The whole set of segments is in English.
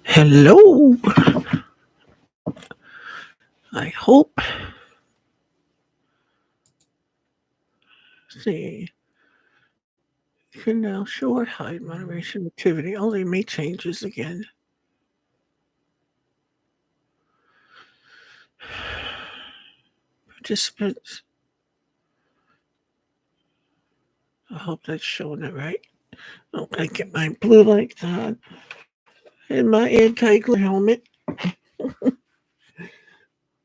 Hello. I hope. See. You can now show or hide moderation activity. Only make changes again. Participants. I hope that's showing it right. Okay, get my blue lights on and my anti-glare helmet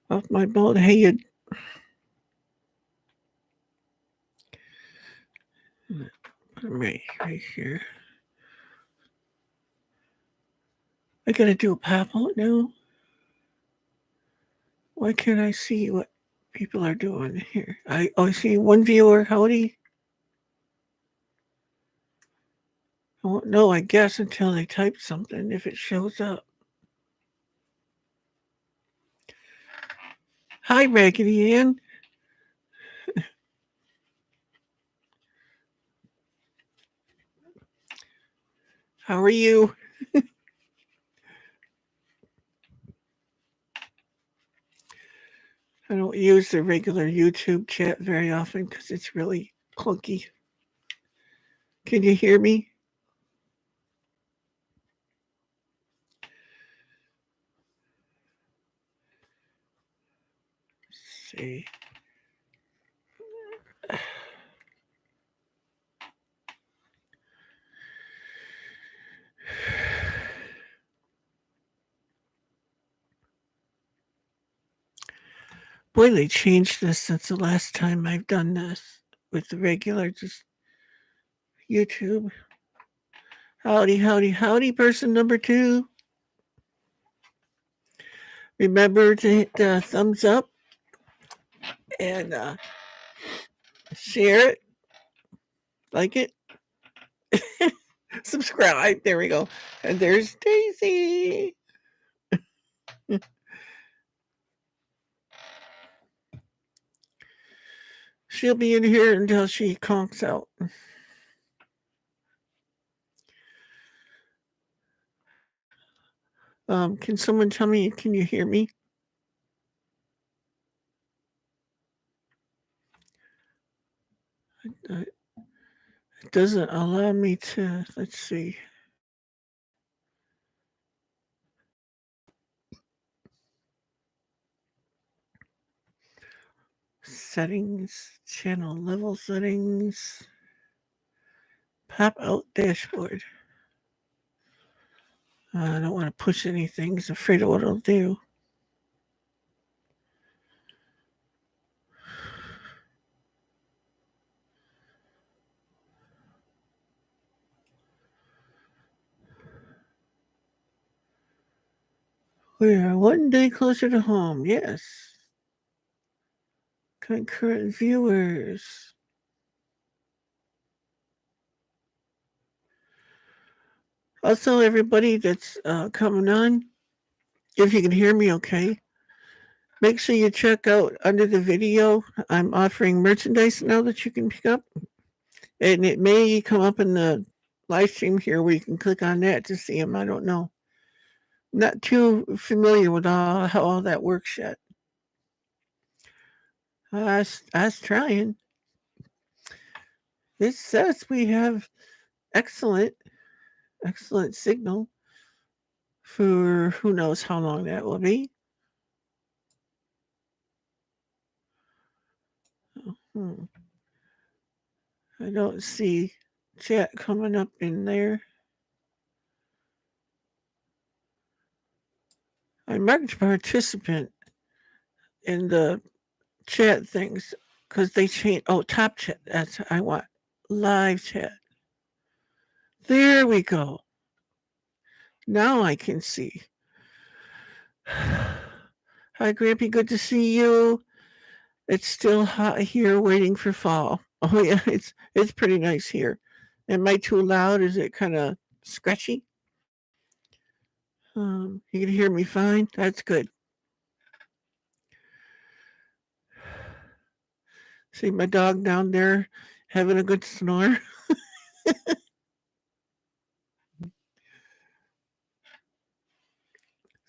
off my bald head. Put them right here. I gotta do a pop-out now. Why can't I see what people are doing here? I see one viewer. Howdy. I won't know, I guess, until they type something if it shows up. Hi, Raggedy Ann. How are you? I don't use the regular YouTube chat very often because it's really clunky. Can you hear me? Let's see. Boy, they changed this since the last time I've done this with the regular just YouTube. Howdy, howdy, howdy, person number 2. Remember to hit the thumbs up and share it, like it, subscribe. There we go. And there's Daisy. She'll be in here until she conks out. Can someone tell me, can you hear me? It doesn't allow me to, let's see. Settings, channel level settings, pop out dashboard. I don't want to push anything. I'm afraid of what it'll do. We are one day closer to home. Yes. Concurrent viewers. Also, everybody that's coming on, if you can hear me okay, make sure you check out under the video. I'm offering merchandise now that you can pick up. And it may come up in the live stream here where you can click on that to see them. I don't know. Not too familiar with how all that works yet. I was trying. It says we have excellent signal for who knows how long that will be. Hmm. I don't see chat coming up in there. I marked participant in the chat things because they changed. Oh, top chat. That's what I want. Live chat. There we go. Now I can see. Hi, Grampy. Good to see you. It's still hot here, waiting for fall. Oh yeah, it's pretty nice here. Am I too loud? Is it kind of scratchy? You can hear me fine. That's good. See my dog down there having a good snore.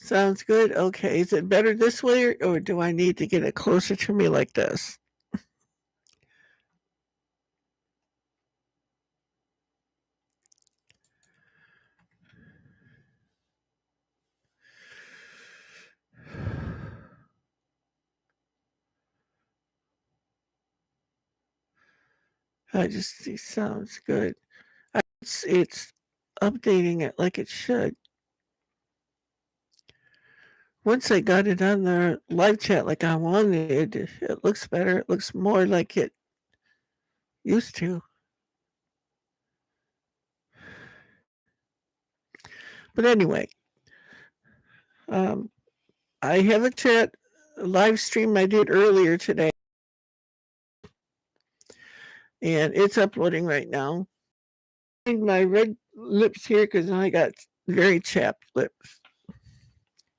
Sounds good. Okay. Is it better this way or do I need to get it closer to me like this? I just see sounds good. It's updating it like it should. Once I got it on the live chat like I wanted, it looks better. It looks more like it used to. But anyway, um, I have a chat live stream I did earlier today, and it's uploading right now. My red lips here because I got very chapped lips,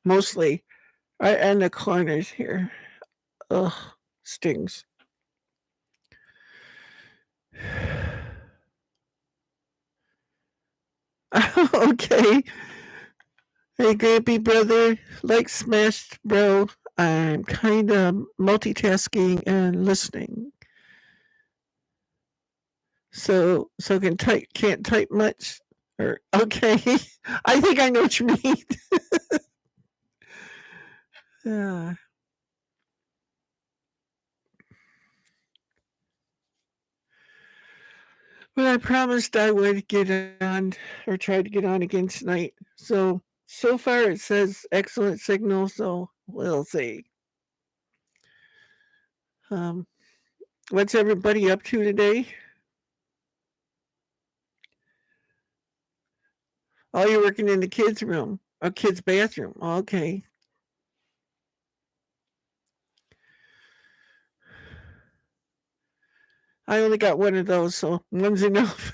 mostly right on the corners here. Ugh, stings. Okay. Hey, Grampy brother, like smashed bro. I'm kind of multitasking and listening. So can't type much. Or okay, I think I know what you mean. uh, but I promised I would get on or try to get on again tonight. So far it says excellent signal. So we'll see. Um, what's everybody up to today? Oh, you're working in the kids' room or kids' bathroom. Okay. I only got one of those, so one's enough.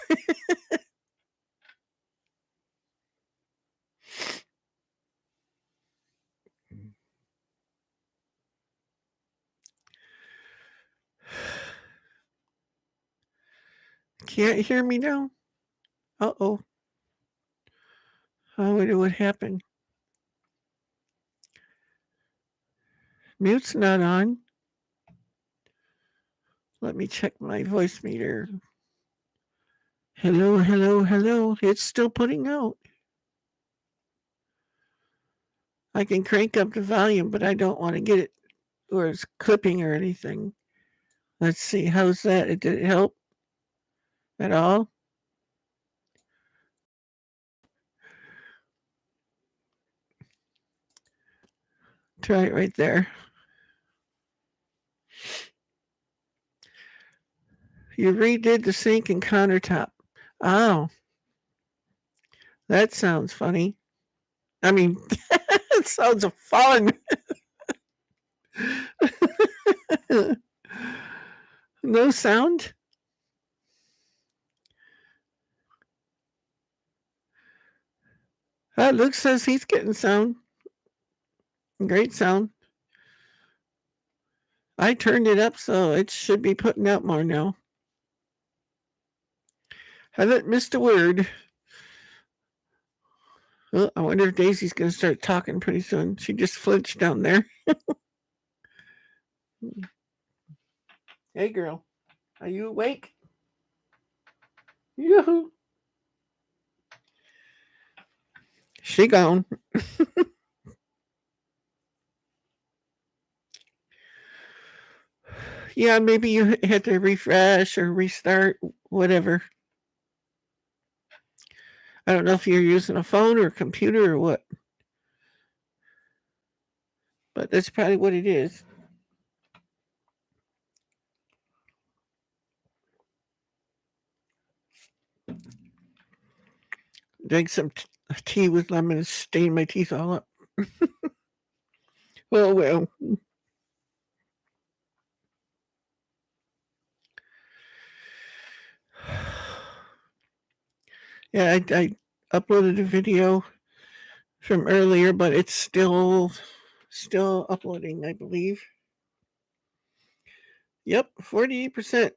Can't hear me now? Uh-oh. I wonder what happened. Mute's not on. Let me check my voice meter. Hello, hello, hello. It's still putting out. I can crank up the volume, but I don't want to get it where it's clipping or anything. Let's see. How's that? Did it help at all? Try it right there. You redid the sink and countertop. Oh, that sounds funny. I mean, it sounds fun. No sound? Luke says he's getting sound. Great sound. I turned it up so it should be putting out more now. Haven't missed a word. Oh, I wonder if Daisy's going to start talking pretty soon. She just flinched down there. Hey, girl. Are you awake? Yoo-hoo. She gone. Yeah, maybe you had to refresh or restart, whatever. I don't know if you're using a phone or a computer or what, but that's probably what it is. Drink some tea with lemon and stain my teeth all up. Well. Yeah, I uploaded a video from earlier, but it's still uploading, I believe. Yep, 48%.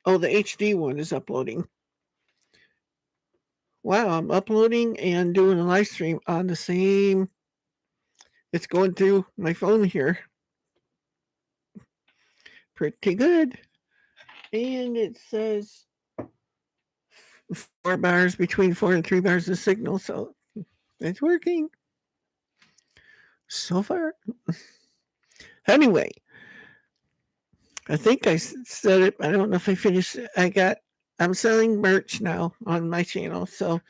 Oh, the HD one is uploading. Wow, I'm uploading and doing a live stream on the same It's going through my phone here pretty good. And it says 4 bars, between 4 and 3 bars of signal. So it's working so far. Anyway, I think I said it. I don't know if I finished it. I'm selling merch now on my channel. So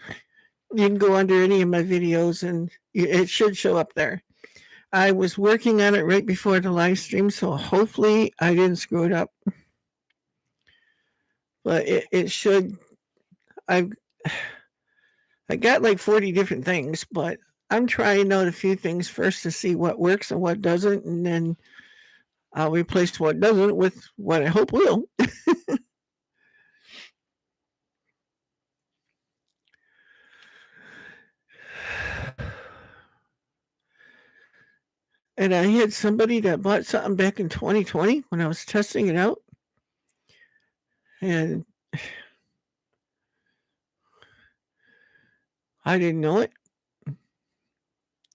you can go under any of my videos and it should show up there. I was working on it right before the live stream, so hopefully I didn't screw it up. But it should. I've I got like 40 different things, but I'm trying out a few things first to see what works and what doesn't, and then I'll replace what doesn't with what I hope will. And I had somebody that bought something back in 2020 when I was testing it out. And I didn't know it.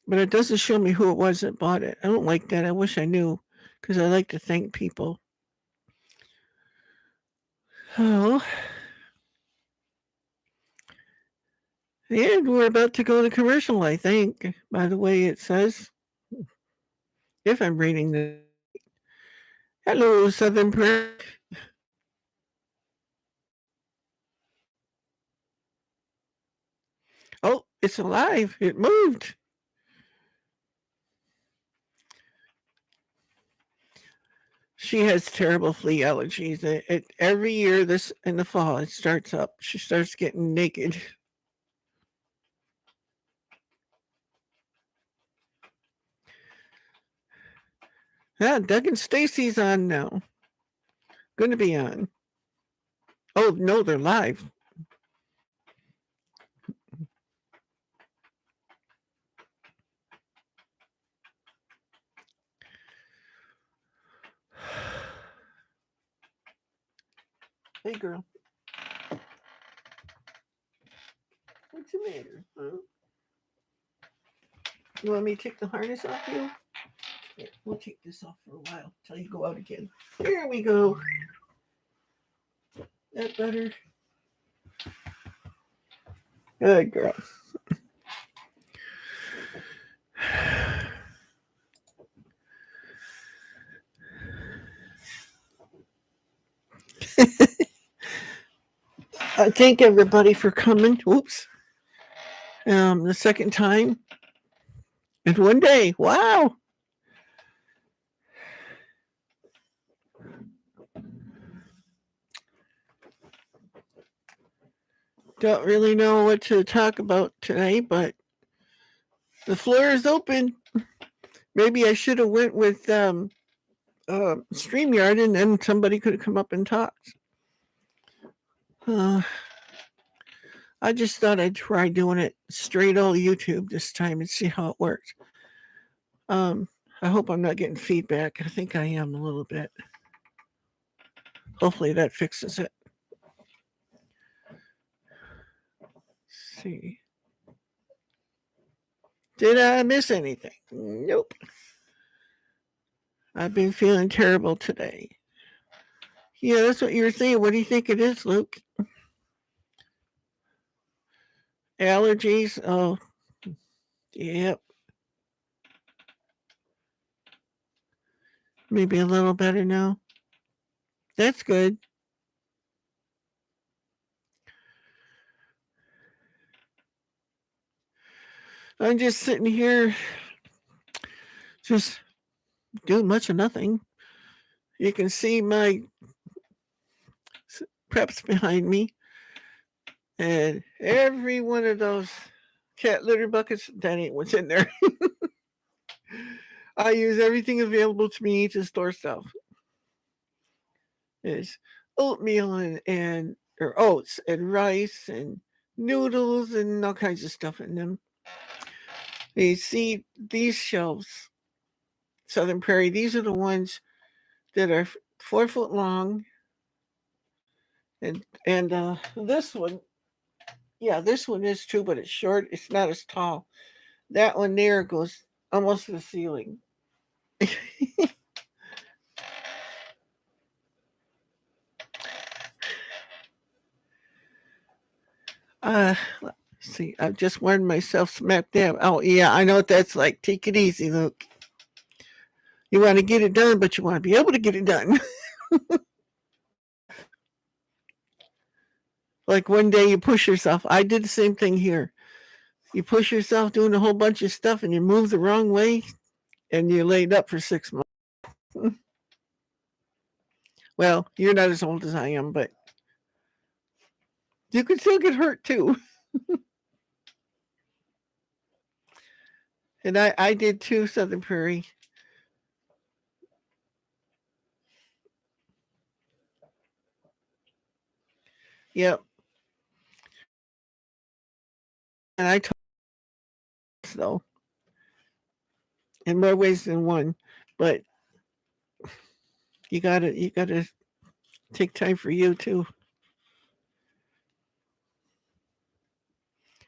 But it doesn't show me who it was that bought it. I don't like that. I wish I knew because I like to thank people. Oh. And we're about to go to commercial, I think, by the way it says. If I'm reading this. Hello, Southern Prairie. Oh, it's alive. It moved. She has terrible flea allergies. Every year, this in the fall, it starts up. She starts getting naked. Yeah, Doug and Stacy's on now. Going to be on. Oh no, they're live. Hey, girl. What's the matter? Huh? You want me to take the harness off you? Here, we'll take this off for a while until you go out again. There we go. That better? Good girl. I thank everybody for coming. Whoops. The second time in one day. Wow. Don't really know what to talk about today, but the floor is open. Maybe I should have went with StreamYard and then somebody could have come up and talked. I just thought I'd try doing it straight old YouTube this time and see how it worked. I hope I'm not getting feedback. I think I am a little bit. Hopefully that fixes it. Let's see. Did I miss anything? Nope. I've been feeling terrible today. Yeah, that's what you were saying. What do you think it is, Luke? Allergies? Oh, yep. Maybe a little better now. That's good. I'm just sitting here, just doing much of nothing. You can see my preps behind me. And every one of those cat litter buckets, that ain't what's in there. I use everything available to me to store stuff. There's oatmeal and or oats and rice and noodles and all kinds of stuff in them. You see these shelves, Southern Prairie, these are the ones that are 4 foot long. And this one, yeah, this one is too, but it's short. It's not as tall. That one there goes almost to the ceiling. Let's see, I've just warned myself smack dab. Oh, yeah, I know what that's like. Take it easy, Luke. You want to get it done, but you want to be able to get it done. Like one day you push yourself. I did the same thing here. You push yourself doing a whole bunch of stuff and you move the wrong way and you're laid up for 6 months. Well, you're not as old as I am, but you could still get hurt too. And I did too, Southern Prairie. Yep. And I told though, in more ways than one. But you gotta take time for you too.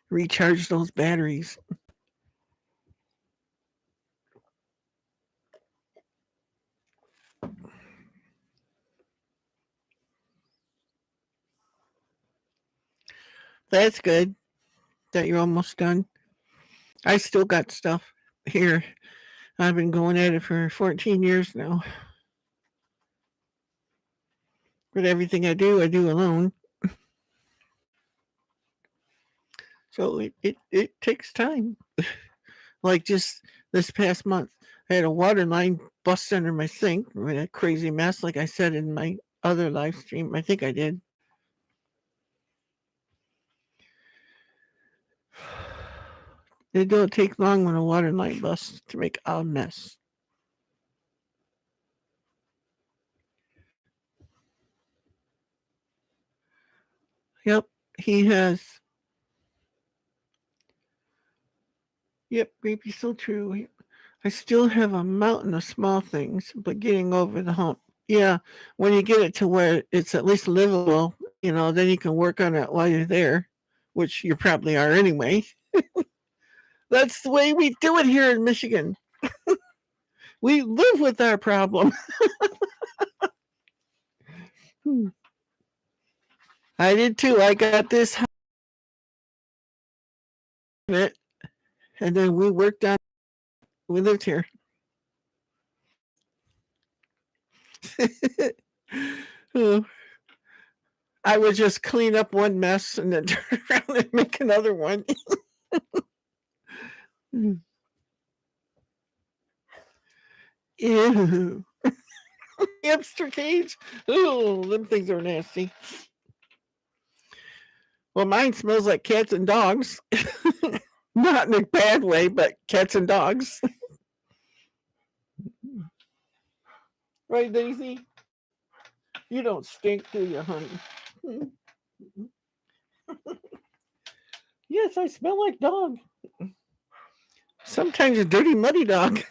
Recharge those batteries. That's good that you're almost done. I still got stuff here. I've been going at it for 14 years now. But everything I do alone. So it takes time. Like just this past month, I had a water line bust under my sink with a crazy mess, like I said in my other live stream. I think I did. It don't take long when a water line busts to make a mess. Yep, he has. Yep, creepy, so true. I still have a mountain of small things, but getting over the hump. Yeah, when you get it to where it's at least livable, then you can work on it while you're there, which you probably are anyway. That's the way we do it here in Michigan. We live with our problem. I did too. I got this it, and then we worked on. We lived here. Oh, I would just clean up one mess and then turn around and make another one. Ew. Hamster cage. Oh, them things are nasty. Well, mine smells like cats and dogs. Not in a bad way, but cats and dogs. Right, Daisy? You don't stink, do you, honey? Yes, I smell like dog. Sometimes a dirty, muddy dog.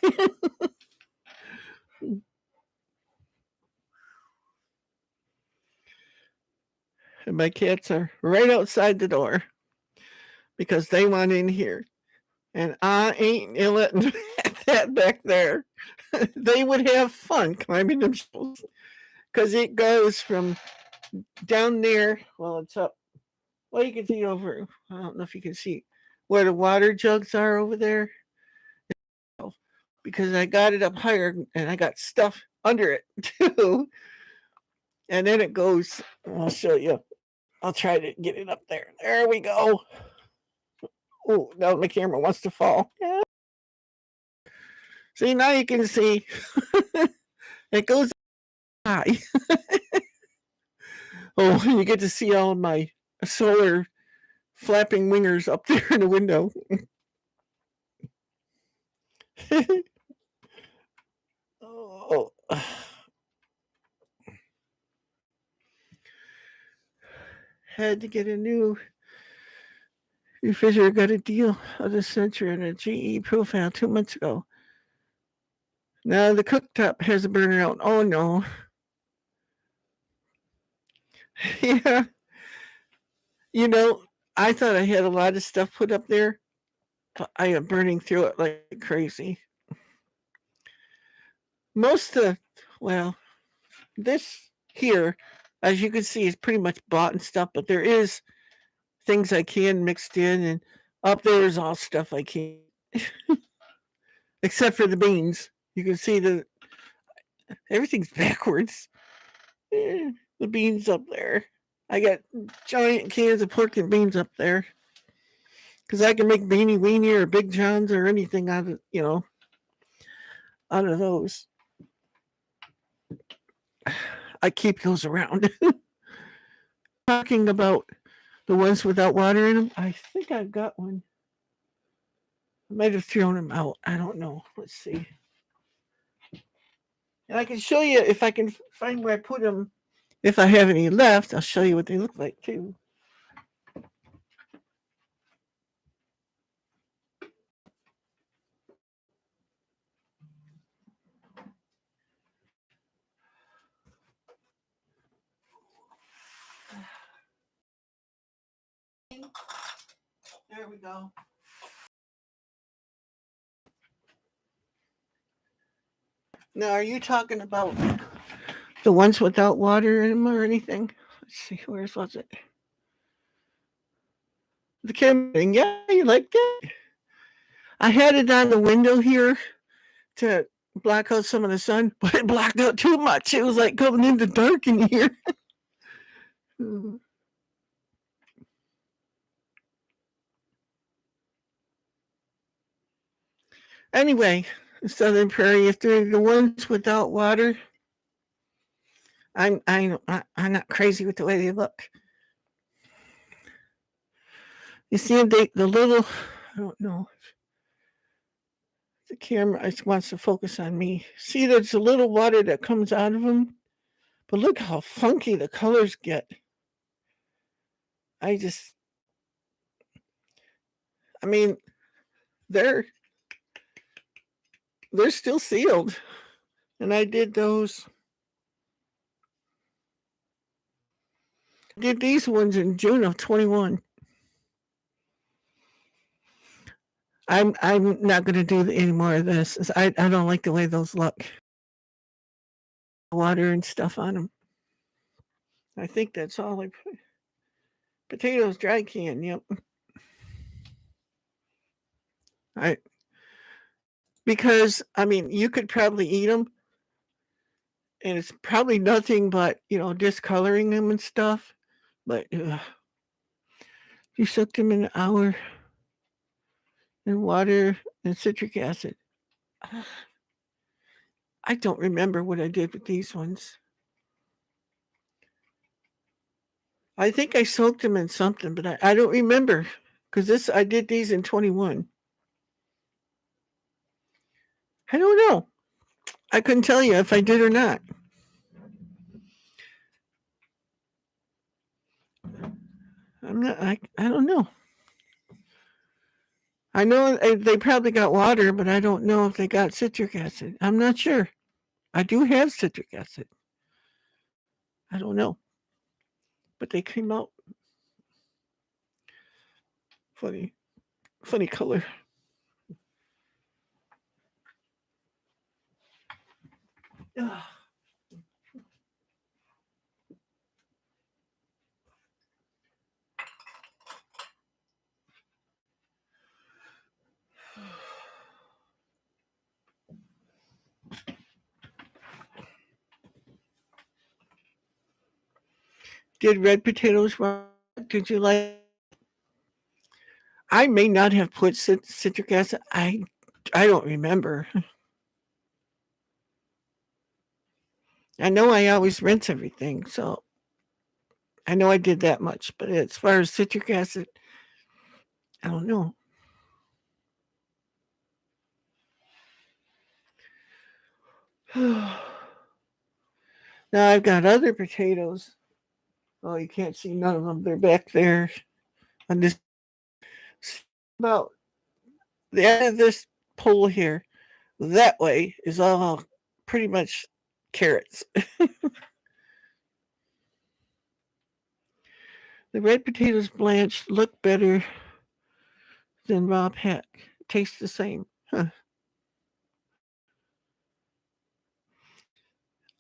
And my cats are right outside the door because they want in here. And I ain't letting that back there. They would have fun climbing them stools because it goes from down there. Well, it's up. Well, you can see over. I don't know if you can see where the water jugs are over there because I got it up higher and I got stuff under it too. And then it goes. I'll show you. I'll try to get it up there. There we go. Oh, now my camera wants to fall. Yeah. See, now you can see. It goes high. Oh, you get to see all my solar flapping wingers up there in the window. Oh. Had to get a new refrigerator. Got a deal of the century and a GE profile 2 months ago. Now the cooktop has a burner out. Oh no. Yeah. I thought I had a lot of stuff put up there, but I am burning through it like crazy. most of, well, this here, as you can see, is pretty much bought and stuff, but there is things I can mixed in, and up there is all stuff I can't, except for the beans. You can see the everything's backwards. Eh, the beans up there. I got giant cans of pork and beans up there because I can make beanie weenie or Big Johns or anything out of out of those. I keep those around. Talking about the ones without water in them, I think I've got one. I might have thrown them out. I don't know. Let's see. And I can show you if I can find where I put them. If I have any left, I'll show you what they look like too. There we go. Now, are you talking about the ones without water in them or anything? Let's see, where's was it? The camping. Yeah, you liked it. I had it on the window here to block out some of the sun, but it blocked out too much. It was like coming into dark in here. Anyway, Southern Prairie, if they're the ones without water, I'm not crazy with the way they look. You see, the little, I don't know. The camera wants to focus on me. See, there's a little water that comes out of them, but look how funky the colors get. I just, I mean, they're they're still sealed, and I did those. I did these ones in June of 21. I'm not going to do any more of this. I don't like the way those look. Water and stuff on them. I think that's all I put. Potatoes dry can. Yep. I because I mean you could probably eat them, and it's probably nothing but discoloring them and stuff. But you soak them in an hour in water and citric acid. I don't remember what I did with these ones. I think I soaked them in something, but I don't remember because I did these in 21. I don't know. I couldn't tell you if I did or not. I'm not. I don't know. I know they probably got water, but I don't know if they got citric acid. I'm not sure. I do have citric acid. I don't know, but they came out funny, funny color. Ugh. Did red potatoes rot? Did you like? I may not have put citric acid. I don't remember. I know I always rinse everything, so I know I did that much. But as far as citric acid, I don't know. Now I've got other potatoes. Oh, you can't see none of them. They're back there on this about the end of this pole here. That way is all pretty much carrots. The red potatoes blanched look better than raw pack. Taste the same. Huh.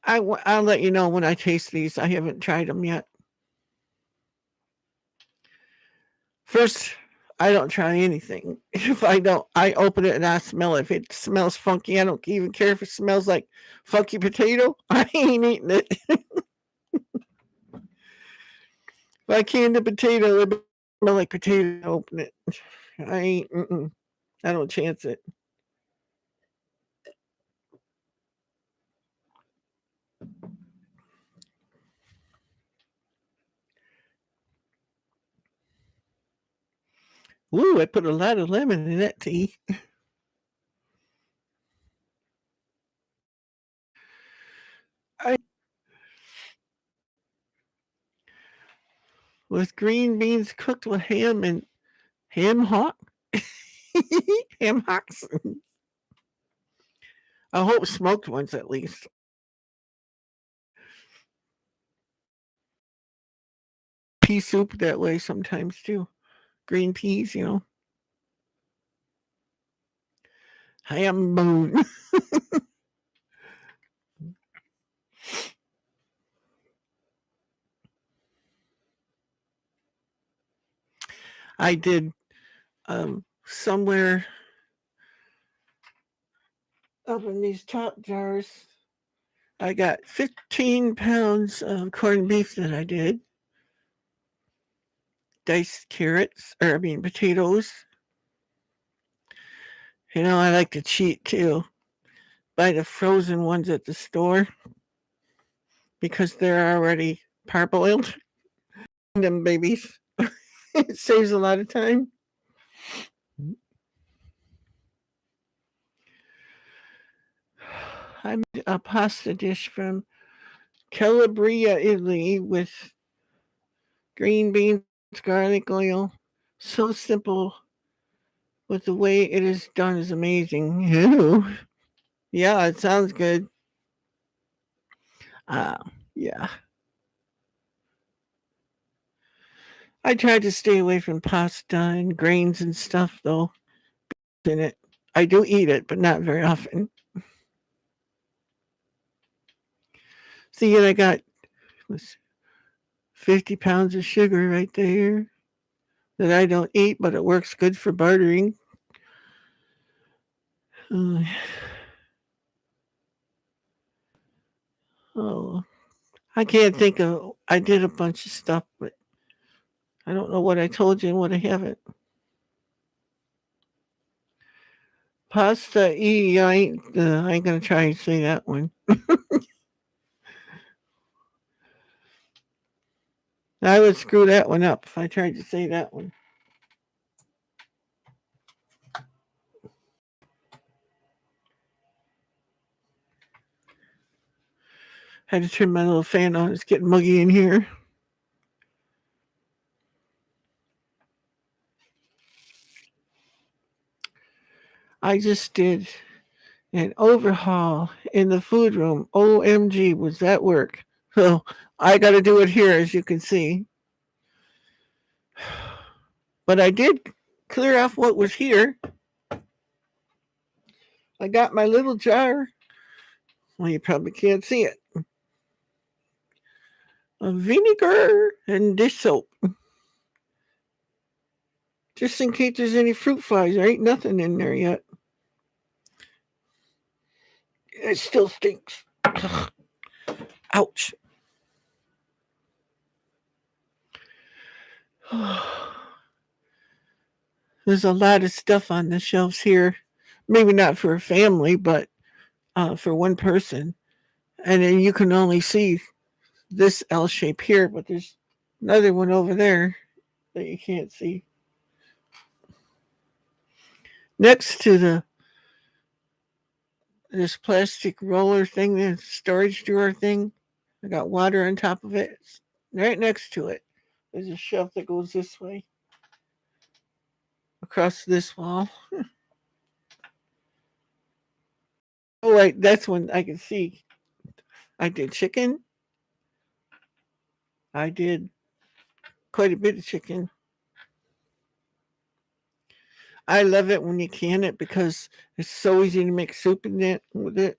I'll let you know when I taste these. I haven't tried them yet. First, I don't try anything. If I don't, I open it and I smell it. If it smells funky, I don't even care if it smells like funky potato. I ain't eating it. If I canned a potato, it smell like potato. Open it. I ain't. I don't chance it. Ooh, I put a lot of lemon in that tea. I with green beans cooked with ham and ham hock. Ham hocks. I hope smoked ones at least. Pea soup that way sometimes too. Green peas, ham bone. I did somewhere up in these top jars. I got 15 pounds of corned beef that I did, diced carrots, or I mean potatoes. I like to cheat too. Buy the frozen ones at the store because they're already parboiled. Them babies. It saves a lot of time. I made a pasta dish from Calabria, Italy, with green beans, garlic oil. So simple, but the way it is done is amazing. Ew. Yeah, it sounds good. Uh, yeah. I tried to stay away from pasta and grains and stuff, though. In it, I do eat it, but not very often. See, and I got 50 pounds of sugar right there that I don't eat, but it works good for bartering. Uh, oh, I can't think of. I did a bunch of stuff, but I don't know what I told you and what I haven't. Pasta E. I ain't gonna try and say that one. I would screw that one up if I tried to say that one. Had to turn my little fan on. It's getting muggy in here. I just did an overhaul in the food room. OMG, was that work? So I got to do it here, as you can see. But I did clear off what was here. I got my little jar. Well, you probably can't see it. Of vinegar and dish soap. Just in case there's any fruit flies. There ain't nothing in there yet. It still stinks. Ouch. There's a lot of stuff on the shelves here. Maybe not for a family, but for one person. And then you can only see this L shape here, but there's another one over there that you can't see. Next to this plastic roller thing, the storage drawer thing, I got water on top of it. Right next to it, there's a shelf that goes this way across this wall. Oh, wait, that's when I can see. I did chicken. I did quite a bit of chicken. I love it when you can it because it's so easy to make soup in it with it.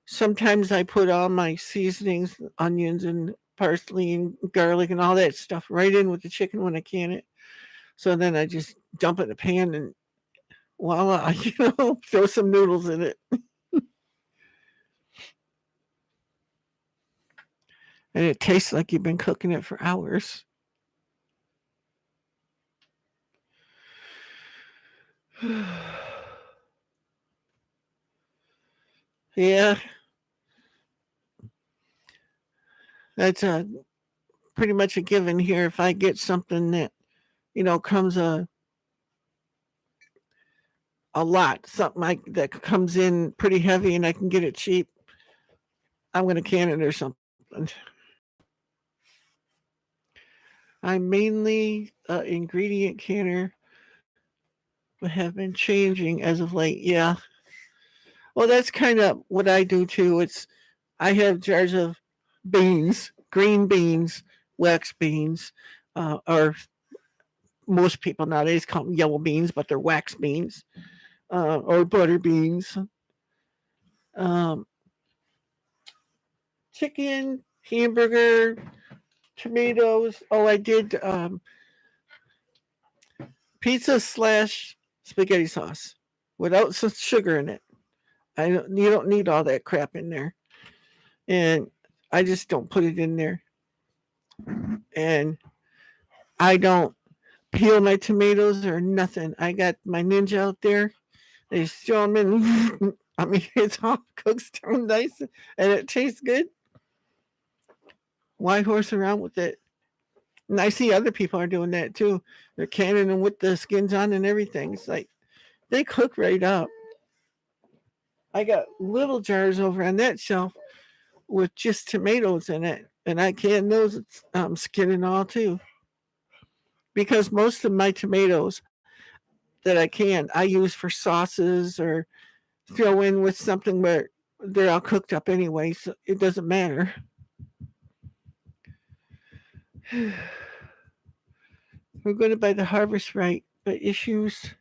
Sometimes I put all my seasonings, onions and parsley and garlic and all that stuff right in with the chicken when I can it. So then I just dump it in a pan and voila, throw some noodles in it. And it tastes like you've been cooking it for hours. Yeah, that's pretty much a given here. If I get something that, comes a lot, something like that comes in pretty heavy and I can get it cheap, I'm going to can it or something. I'm mainly ingredient canner, but have been changing as of late. Yeah. Well, that's kind of what I do too. I have jars of beans, green beans, wax beans, or most people nowadays call them yellow beans, but they're wax beans, or butter beans. Um, Chicken, hamburger, tomatoes. Oh, I did pizza slash spaghetti sauce without some sugar in it. You don't need all that crap in there, and I just don't put it in there. And I don't peel my tomatoes or nothing. I got my ninja out there. They throw them in. I mean, it's all cooks down nice and it tastes good. Why horse around with it? And I see other people are doing that too. They're canning them with the skins on and everything. It's like they cook right up. I got little jars over on that shelf with just tomatoes in it, and I can those skin and all too. Because most of my tomatoes that I use for sauces or throw in with something where they're all cooked up anyway, so it doesn't matter. We're going to buy the harvest right, but issues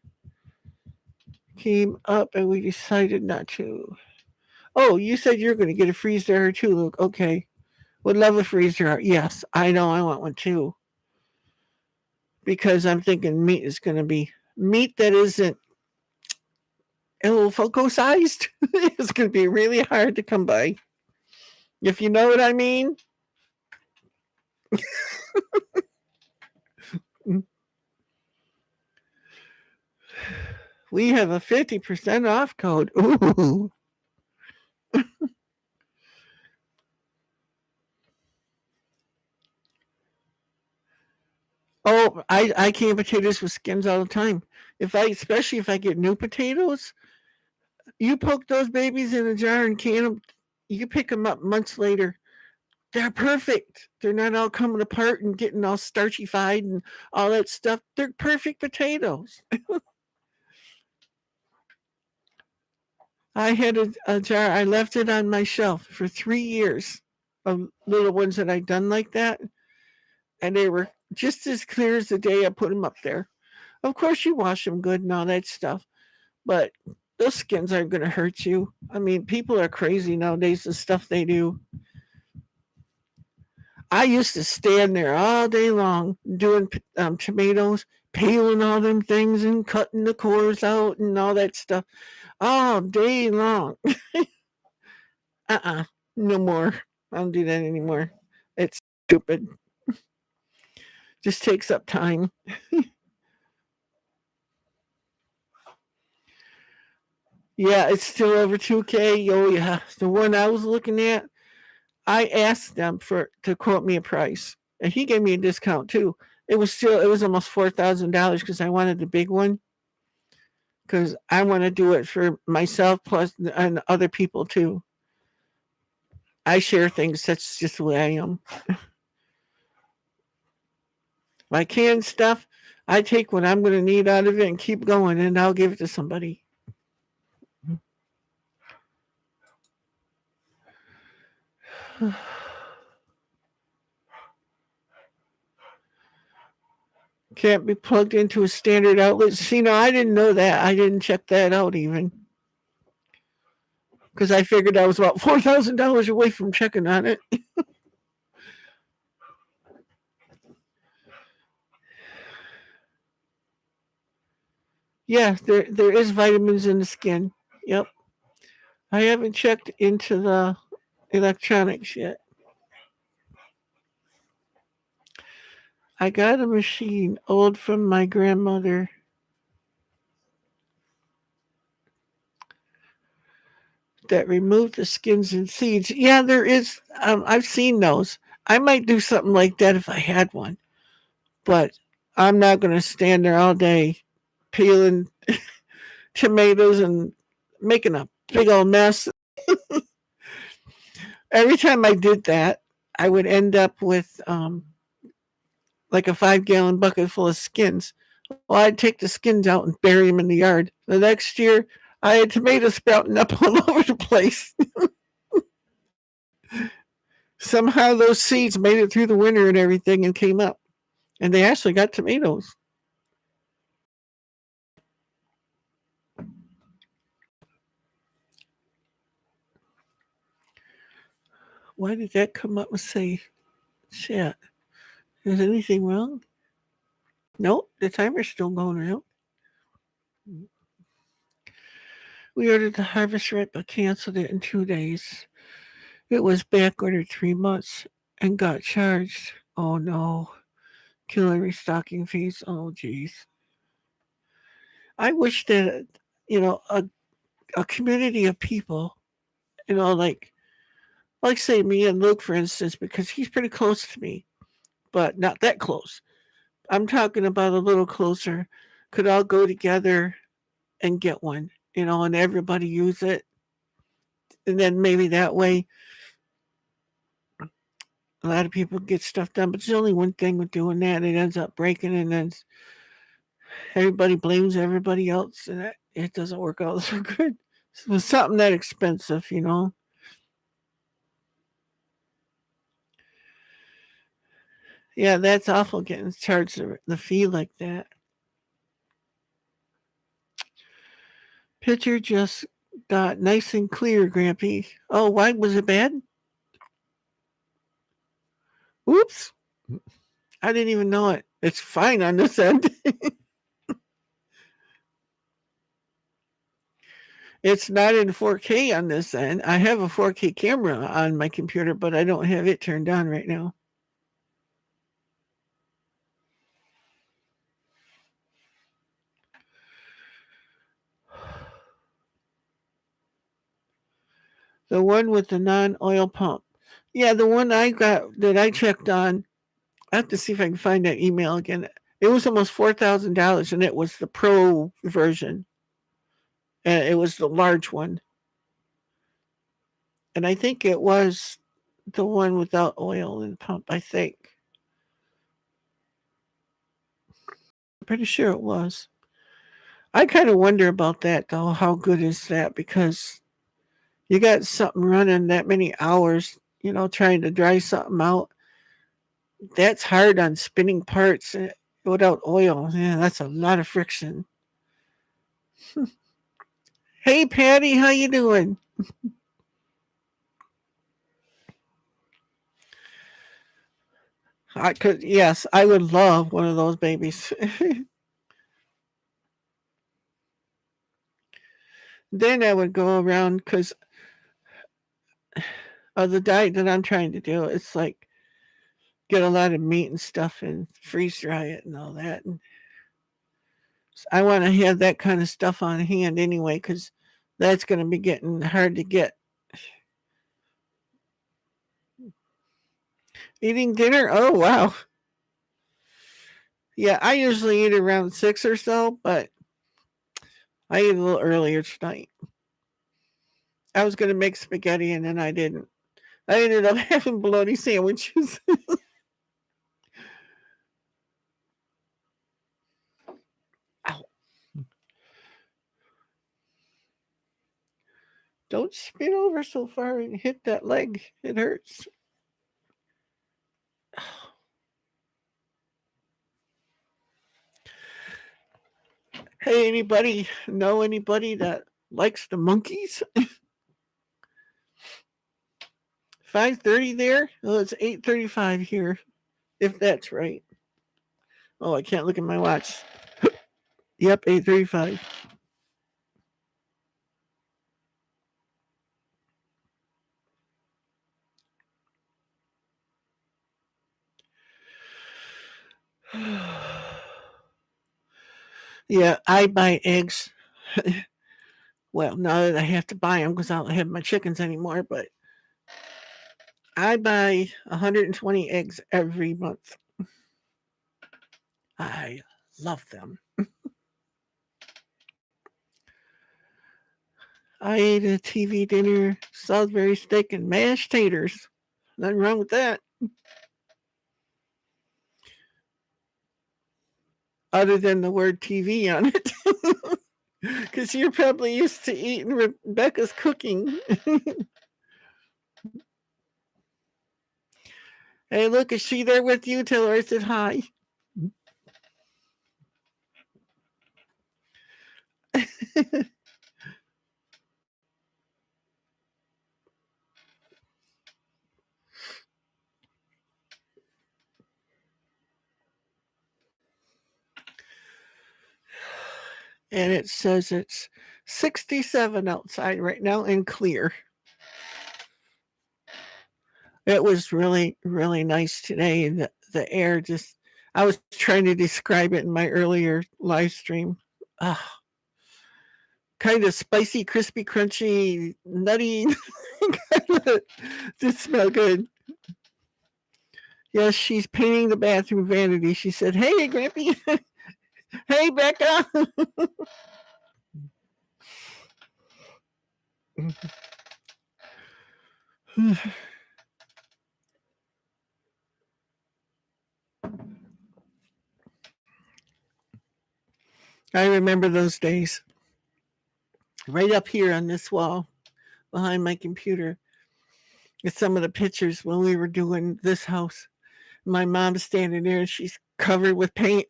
came up and we decided not to. Oh, you said you're going to get a freezer too, Luke. Okay. Would love a freezer. Yes, I know I want one too. Because I'm thinking meat is going to be meat that isn't El Foco sized. It's going to be really hard to come by. If you know what I mean. We have a 50% off code. Ooh. Oh, I can potatoes with skins all the time. Especially if I get new potatoes, you poke those babies in a jar and can them. You pick them up months later. They're perfect. They're not all coming apart and getting all starchy-fied and all that stuff. They're perfect potatoes. I had a jar. I left it on my shelf for 3 years of little ones that I'd done like that, and they were just as clear as the day I put them up there. Of course, you wash them good and all that stuff, but those skins aren't going to hurt you. I mean, people are crazy nowadays, the stuff they do. I used to stand there all day long doing tomatoes, peeling all them things and cutting the cores out and all that stuff all day long. uh No more. I don't do that anymore. It's stupid. Just takes up time. Yeah, it's still over 2K. Oh, yeah. The one I was looking at, I asked them to quote me a price, and he gave me a discount too. It was almost $4,000 because I wanted the big one because I want to do it for myself plus and other people too. I share things. That's just the way I am. My canned stuff, I take what I'm going to need out of it and keep going, and I'll give it to somebody. Can't be plugged into a standard outlet. See, no, I didn't know that. I didn't check that out even. because I figured I was about $4,000 away from checking on it. Yeah, there is vitamins in the skin. Yep. I haven't checked into the electronics yet. I got a machine old from my grandmother that removed the skins and seeds. Yeah, there is. I've seen those. I might do something like that if I had one, but I'm not going to stand there all day peeling tomatoes and making a big old mess. Every time I did that, I would end up with like a 5 gallon bucket full of skins. Well, I'd take the skins out and bury them in the yard. The next year, I had tomatoes sprouting up all over the place. Somehow those seeds made it through the winter and everything and came up. And they actually got tomatoes. Why did that come up and say, chat? Is anything wrong? Nope, the timer's still going around. We ordered the harvest right but canceled it in 2 days. It was back ordered 3 months and got charged. Oh no. Killer restocking fees. Oh geez. I wish that, you know, a community of people, like say me and Luke, for instance, because he's pretty close to me, but not that close. I'm talking about a little closer, could all go together and get one, and everybody use it. And then maybe that way a lot of people get stuff done. But there's only one thing with doing that. It ends up breaking and then everybody blames everybody else and it doesn't work out so good. So something that expensive. Yeah, that's awful getting charged the fee like that. Picture just got nice and clear, Grampy. Oh, why was it bad? Oops. I didn't even know it. It's fine on this end. It's not in 4K on this end. I have a 4K camera on my computer, but I don't have it turned on right now. The one with the non-oil pump. Yeah, the one I got that I checked on. I have to see if I can find that email again. It was almost $4,000, and it was the pro version. And it was the large one, and I think it was the one without oil and pump. I think. I'm pretty sure it was. I kind of wonder about that though. How good is that? Because you got something running that many hours, trying to dry something out. That's hard on spinning parts without oil. Yeah, that's a lot of friction. Hey, Patty, how you doing? I could, yes, I would love one of those babies. Then I would go around because of the diet that I'm trying to do. It's like get a lot of meat and stuff and freeze dry it and all that. And I want to have that kind of stuff on hand anyway because that's going to be getting hard to get. Eating dinner? Oh, wow. Yeah, I usually eat around 6 or so, but I ate a little earlier tonight. I was going to make spaghetti and then I didn't. I ended up having bologna sandwiches. Ow. Don't spin over so far and hit that leg. It hurts. Hey, anybody know anybody that likes the monkeys? 5:30 there? Oh, it's 8:35 here, if that's right. Oh, I can't look at my watch. Yep, 8:35. Yeah, I buy eggs. Well, not that I have to buy them because I don't have my chickens anymore, but I buy 120 eggs every month. I love them. I ate a TV dinner, Salisbury steak, and mashed taters. Nothing wrong with that, other than the word TV on it. Because you're probably used to eating Rebecca's cooking. Hey, look, is she there with you? Tell her I said hi. And it says it's 67 outside right now and clear. It was really, really nice today. The air just, I was trying to describe it in my earlier live stream. Ah, kind of spicy, crispy, crunchy, nutty. Just smell good. Yes, she's painting the bathroom vanity. She said, "Hey, Grampy. Hey, Becca." I remember those days. Right up here on this wall behind my computer is some of the pictures when we were doing this house. My mom's standing there and she's covered with paint.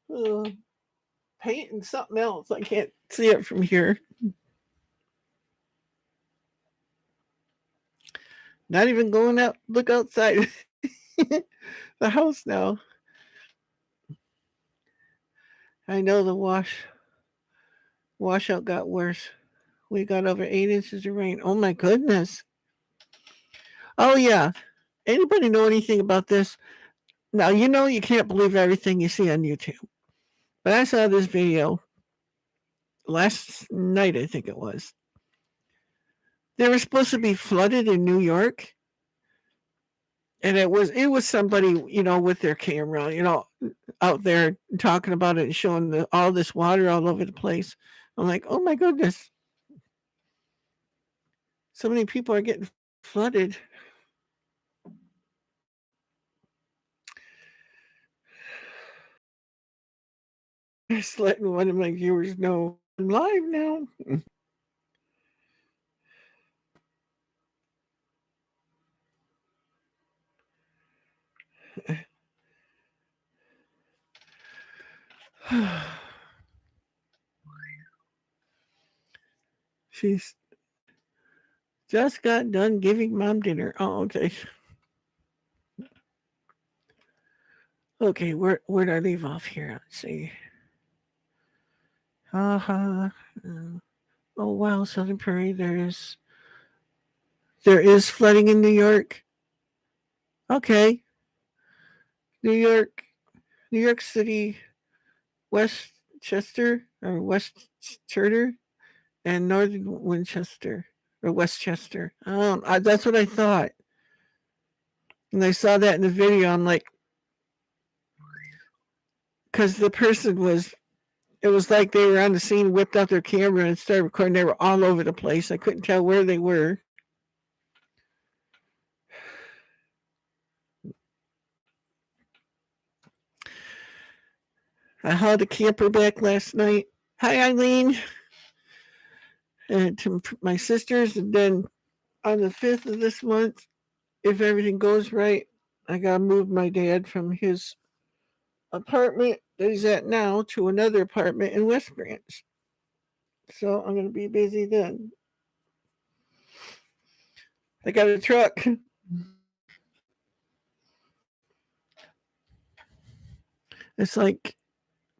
Oh, paint and something else. I can't see it from here. Not even going out, look outside the house now. I know the washout got worse. We got over 8 inches of rain. Oh my goodness. Oh yeah. Anybody know anything about this? Now you know you can't believe everything you see on YouTube. But I saw this video last night, I think it was. They were supposed to be flooded in New York. And it was somebody, with their camera, out there talking about it and showing all this water all over the place. I'm like, oh my goodness, so many people are getting flooded. Just letting one of my viewers know I'm live now. She's just got done giving mom dinner. Oh, okay. Okay, where'd I leave off here? Let's see. Uh-huh. Oh wow, Southern Prairie. There is flooding in New York. Okay. New York, New York City, Westchester or Westchester and Northern Winchester or Westchester. That's what I thought. And I saw that in the video. I'm like, because the person it was like they were on the scene, whipped out their camera and started recording. They were all over the place. I couldn't tell where they were. I hauled a camper back last night. Hi, Eileen. And to my sisters. And then on the 5th of this month, if everything goes right, I got to move my dad from his apartment that he's at now to another apartment in West Branch. So I'm going to be busy then. They got a truck. It's like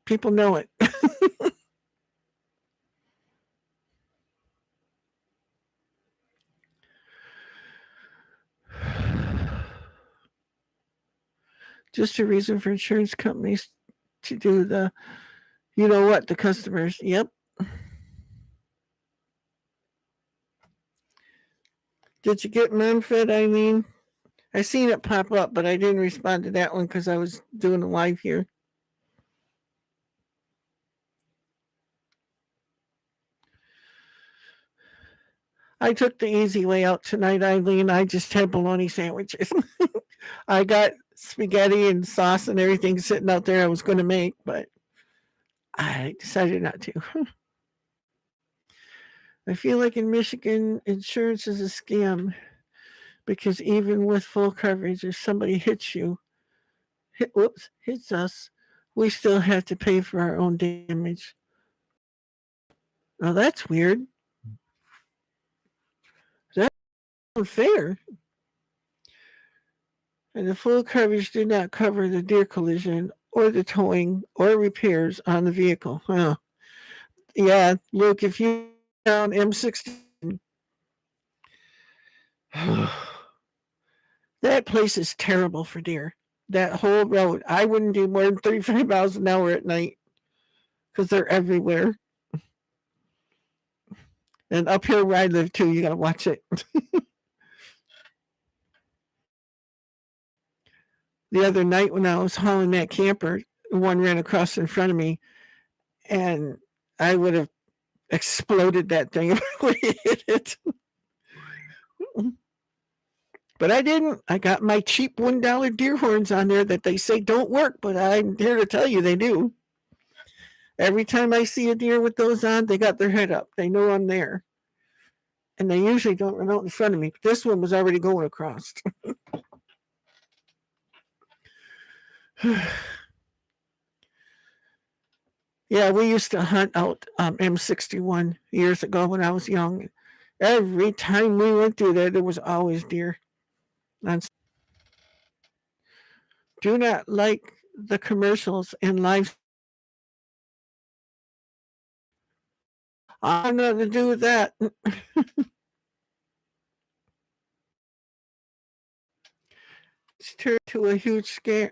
people know it. Just a reason for insurance companies to do the, you know what, the customers. Yep. Did you get MemFed, Eileen? I seen it pop up, but I didn't respond to that one because I was doing a live here. I took the easy way out tonight, Eileen. I just had bologna sandwiches. I got spaghetti and sauce and everything sitting out there I was going to make, but I decided not to. I feel like in Michigan, insurance is a scam because even with full coverage, if somebody hits you, hits us, we still have to pay for our own damage. Now that's weird. That's unfair. And the full coverage did not cover the deer collision or the towing or repairs on the vehicle. Huh. Yeah, Luke, if you down M60, that place is terrible for deer. That whole road, I wouldn't do more than 35 miles an hour at night because they're everywhere. And up here where I live too, you got to watch it. The other night when I was hauling that camper, one ran across in front of me, and I would have exploded that thing if I would have hit it. But I didn't. I got my cheap $1 deer horns on there that they say don't work, but I'm here to tell you they do. Every time I see a deer with those on, they got their head up. They know I'm there. And they usually don't run out in front of me. But this one was already going across. Yeah, we used to hunt out M61 years ago when I was young. Every time we went through there was always deer. Do not like the commercials in live. I have nothing to do with that. It's turned to a huge scam.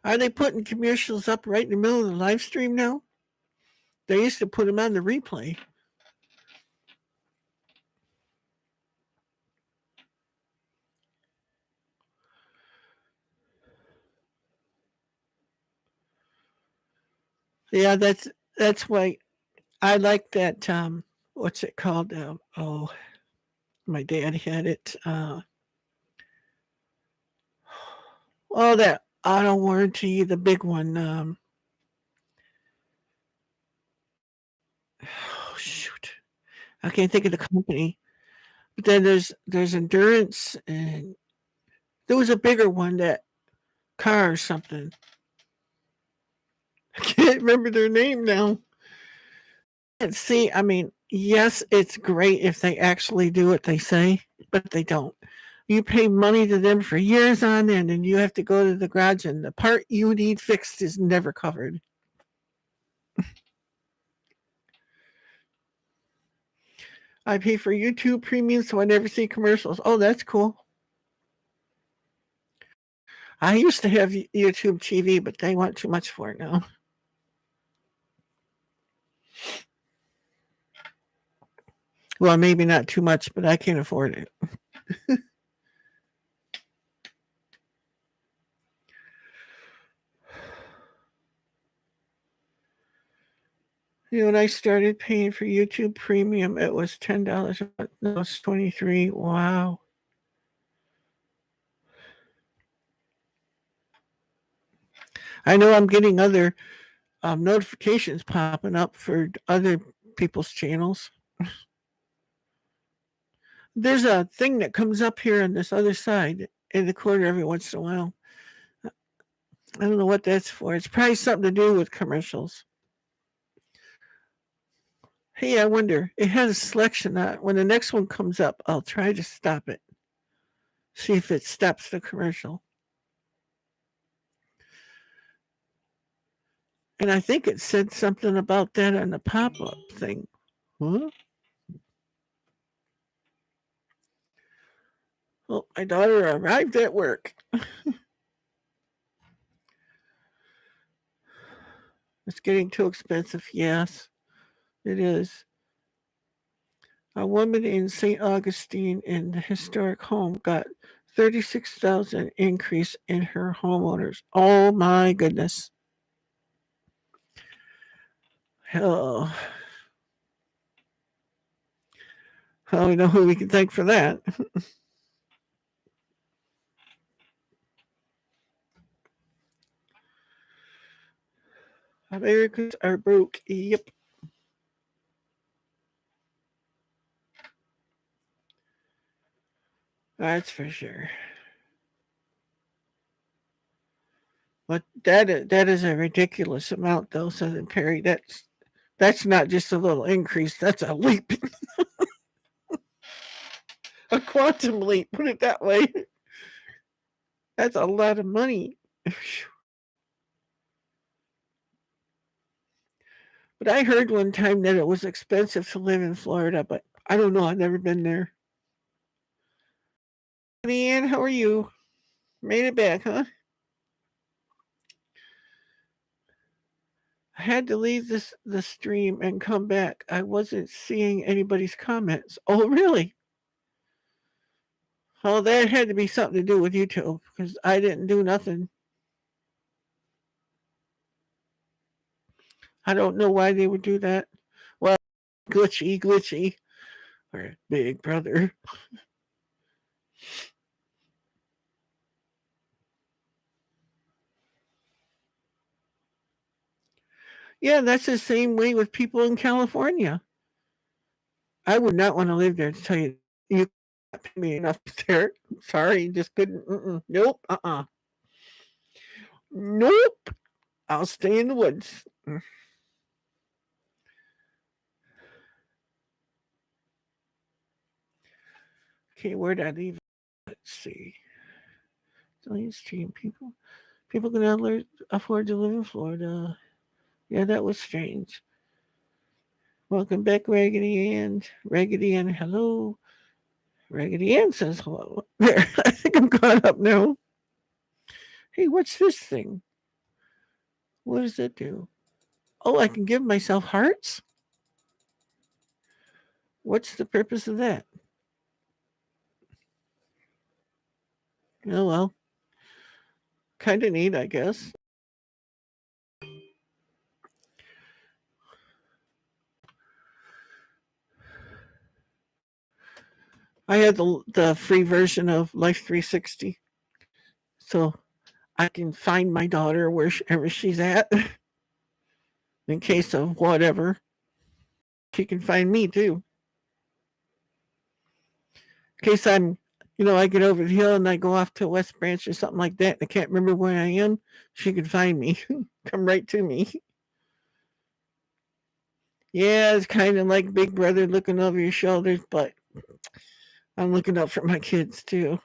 Are they putting commercials up right in the middle of the live stream now? They used to put them on the replay. Yeah, that's why I like that. What's it called? Oh, my dad had it. Oh, that auto warranty, the big one. Oh shoot, I can't think of the company. But then there's endurance, and there was a bigger one that car or something. I can't remember their name now. And see, I mean, yes, it's great if they actually do what they say, but they don't. You pay money to them for years on end, and you have to go to the garage, and the part you need fixed is never covered. I pay for YouTube Premium, so I never see commercials. Oh, that's cool. I used to have YouTube TV, but they want too much for it now. Well, maybe not too much, but I can't afford it. You know, when I started paying for YouTube Premium, it was $10 a month. No, it's 23. Wow. I know I'm getting other notifications popping up for other people's channels. There's a thing that comes up here on this other side in the corner every once in a while. I don't know what that's for. It's probably something to do with commercials. Hey, I wonder. It has a selection on it. When the next one comes up, I'll try to stop it. See if it stops the commercial. And I think it said something about that on the pop-up thing. Huh? Oh, my daughter arrived at work. It's getting too expensive. Yes, it is. A woman in St. Augustine in the historic home got 36,000 increase in her homeowners. Oh my goodness. Oh, I don't know who we can thank for that. Americans are broke. Yep, that's for sure. But that is a ridiculous amount, though, Southern Perry. That's not just a little increase. That's a leap, a quantum leap. Put it that way. That's a lot of money. But I heard one time that it was expensive to live in Florida, but I don't know. I've never been there. Leanne, how are you? Made it back, huh? I had to leave the stream and come back. I wasn't seeing anybody's comments. Oh, really? Oh, that had to be something to do with YouTube because I didn't do nothing. I don't know why they would do that. Well, glitchy, or Big Brother. Yeah, that's the same way with people in California. I would not want to live there to tell you. You can't pay me enough there. Sorry, just couldn't. Nope. Nope. I'll stay in the woods. Okay, where'd I leave? Let's see. Don't stream people. People can not afford to live in Florida. Yeah, that was strange. Welcome back, Raggedy Ann. Raggedy Ann, hello. Raggedy Ann says hello. There, I think I'm caught up now. Hey, what's this thing? What does it do? Oh, I can give myself hearts? What's the purpose of that? Oh, well. Kind of neat, I guess. I had the free version of Life 360. So I can find my daughter wherever she's at in case of whatever. She can find me too. In case I get over the hill and I go off to West Branch or something like that. And I can't remember where I am. She can find me, come right to me. Yeah, it's kind of like Big Brother looking over your shoulders, but I'm looking out for my kids too.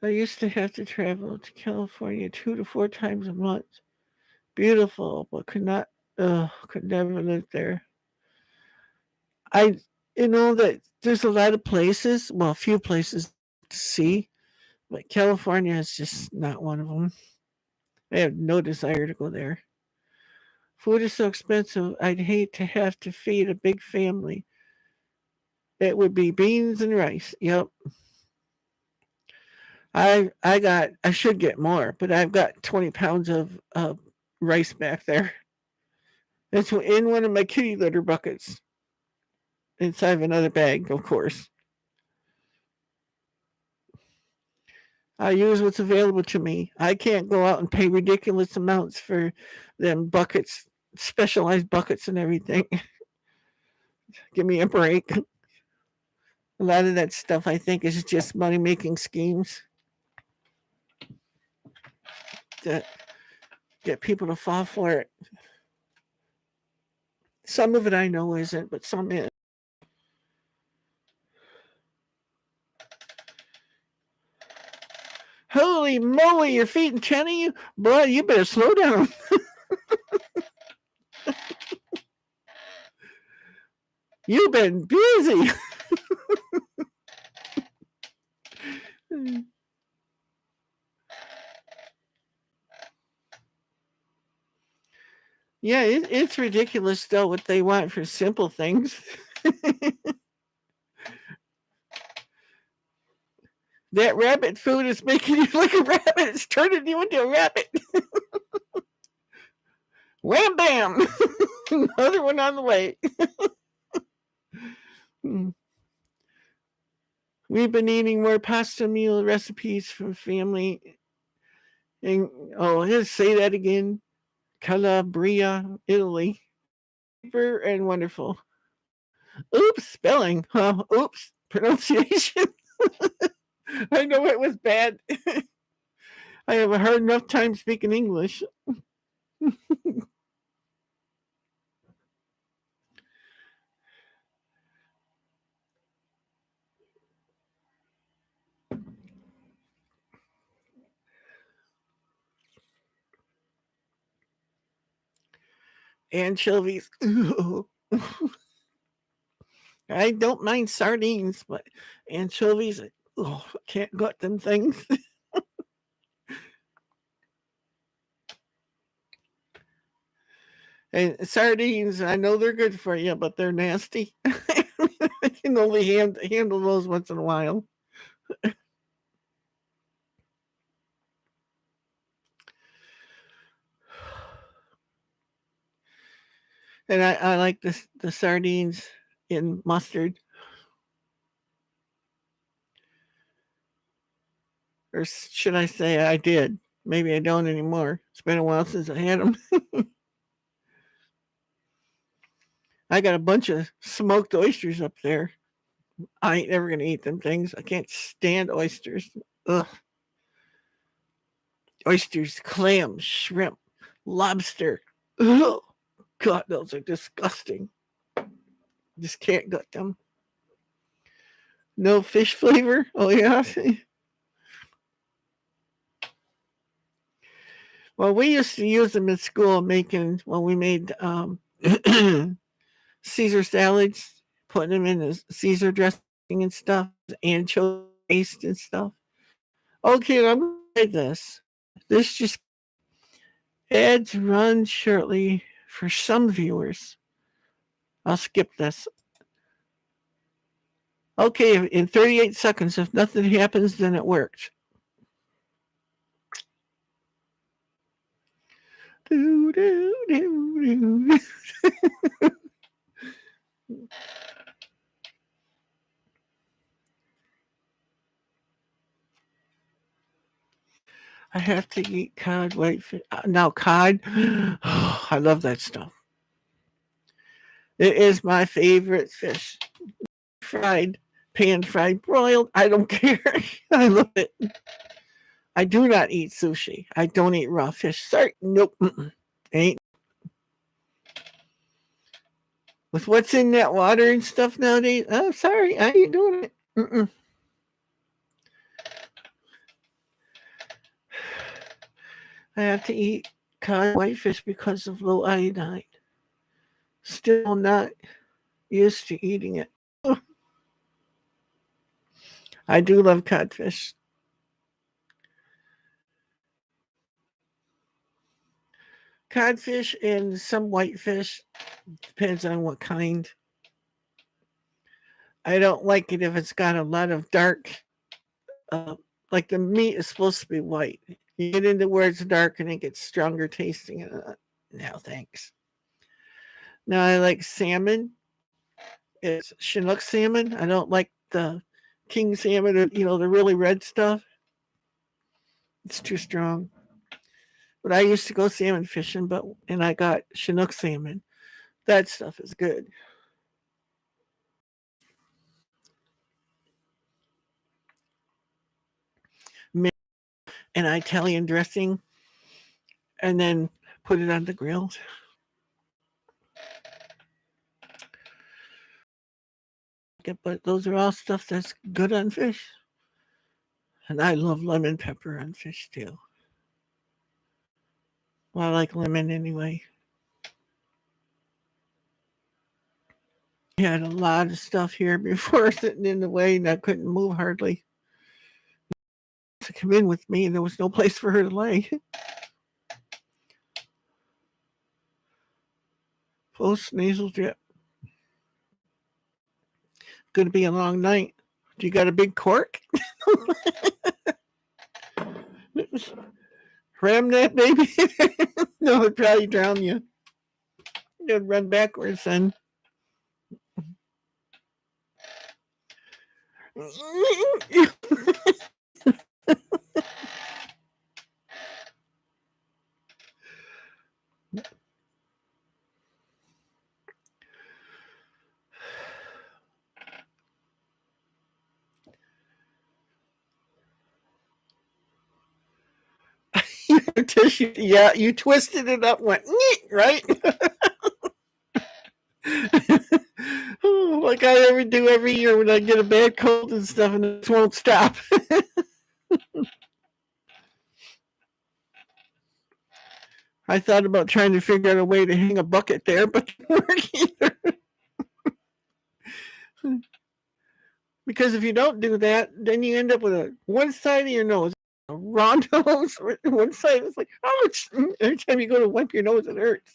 I used to have to travel to California 2 to 4 times a month. Beautiful, but could never live there. I, that there's a lot of places, well, a few places to see, but California is just not one of them. I have no desire to go there. Food is so expensive, I'd hate to have to feed a big family. It would be beans and rice. Yep. I should get more, but I've got 20 pounds of rice back there. It's in one of my kitty litter buckets. Inside of another bag, of course. I use what's available to me. I can't go out and pay ridiculous amounts for them buckets, specialized buckets and everything. Give me a break. A lot of that stuff I think is just money making schemes that get people to fall for it. Some of it I know isn't, but some is. Holy moly, you're feeding 10 of you? Boy, you better slow down. You've been busy. Yeah, it's ridiculous though what they want for simple things. That rabbit food is making you like a rabbit. It's turning you into a rabbit. Wham bam! Another one on the way. We've been eating more pasta meal recipes from family. And, oh, let's say that again. Calabria, Italy. Super and wonderful. Oops, spelling. Oops, pronunciation. I know it was bad. I have a hard enough time speaking English. Anchovies. I don't mind sardines, but anchovies, oh, can't gut them things. And sardines, I know they're good for you, but they're nasty. I can only handle those once in a while. And I like the sardines in mustard. Or should I say I did? Maybe I don't anymore. It's been a while since I had them. I got a bunch of smoked oysters up there. I ain't never gonna eat them things. I can't stand oysters. Ugh. Oysters, clams, shrimp, lobster. Ugh. God, those are disgusting. Just can't gut them. No fish flavor. Oh yeah. Well, we used to use them in school making when we made Caesar salads, putting them in the Caesar dressing and stuff, anchovy paste and stuff. Okay, I'm gonna say this. This just ads run shortly for some viewers. I'll skip this. Okay, in 38 seconds, if nothing happens, then it worked. Do, do, do, do. I have to eat cod whitefish. Now, cod, oh, I love that stuff. It is my favorite fish. Fried, pan fried, broiled. I don't care. I love it. I do not eat sushi. I don't eat raw fish. Sorry. Nope. Ain't. With what's in that water and stuff nowadays, I'm sorry. I ain't doing it. Mm-mm. I have to eat cod whitefish because of low iodine. Still not used to eating it. I do love codfish. Codfish and some whitefish. Depends on what kind. I don't like it if it's got a lot of dark, uh, like the meat is supposed to be white. You get into where it's dark and it gets stronger tasting. No, thanks. Now I like salmon. It's Chinook salmon. I don't like the king salmon or the really red stuff. It's too strong. But I used to go salmon fishing, and I got Chinook salmon. That stuff is good. and Italian dressing and then put it on the grill. But those are all stuff that's good on fish. And I love lemon pepper on fish too. Well, I like lemon anyway. We had a lot of stuff here before sitting in the way, and I couldn't move hardly. To come in with me, and there was no place for her to lay. Post nasal drip. Going to be a long night. Do you got a big cork? Ram that baby. No, it'd probably drown you. You'd run backwards then. Tissue, yeah, you twisted it up, went right. Like I ever do every year when I get a bad cold and stuff, and it won't stop. I thought about trying to figure out a way to hang a bucket there, but it didn't work either. Because if you don't do that, then you end up with one side of your nose, a raw nose. One side is like, ouch! Every time you go to wipe your nose, it hurts.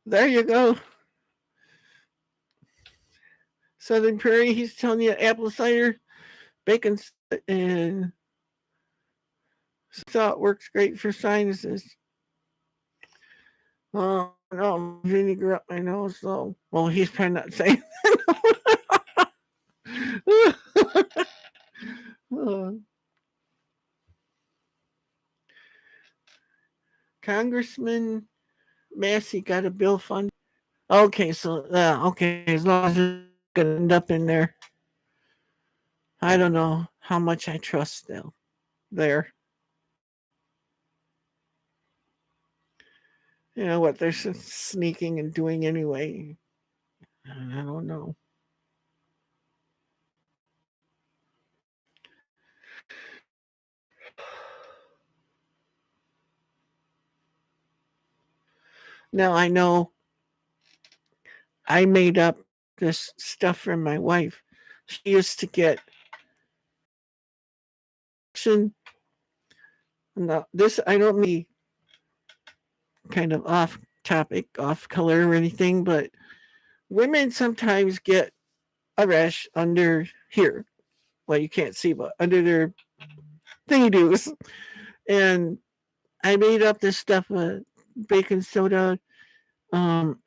There you go. Southern Prairie, he's telling you apple cider, bacon, and salt works great for sinuses. Oh, no, vinegar up my nose, so. Well, he's probably not saying that. Congressman Massey got a bill fund. Okay, so, okay, as long as it's going to end up in there. I don't know how much I trust them there. You know what they're sneaking and doing anyway. I don't know. Now I know I made up this stuff for my wife. She used to get now this I don't mean kind of off topic, off color or anything, but women sometimes get a rash under here. Well, you can't see, but under their thingy doos. And I made up this stuff baking soda, what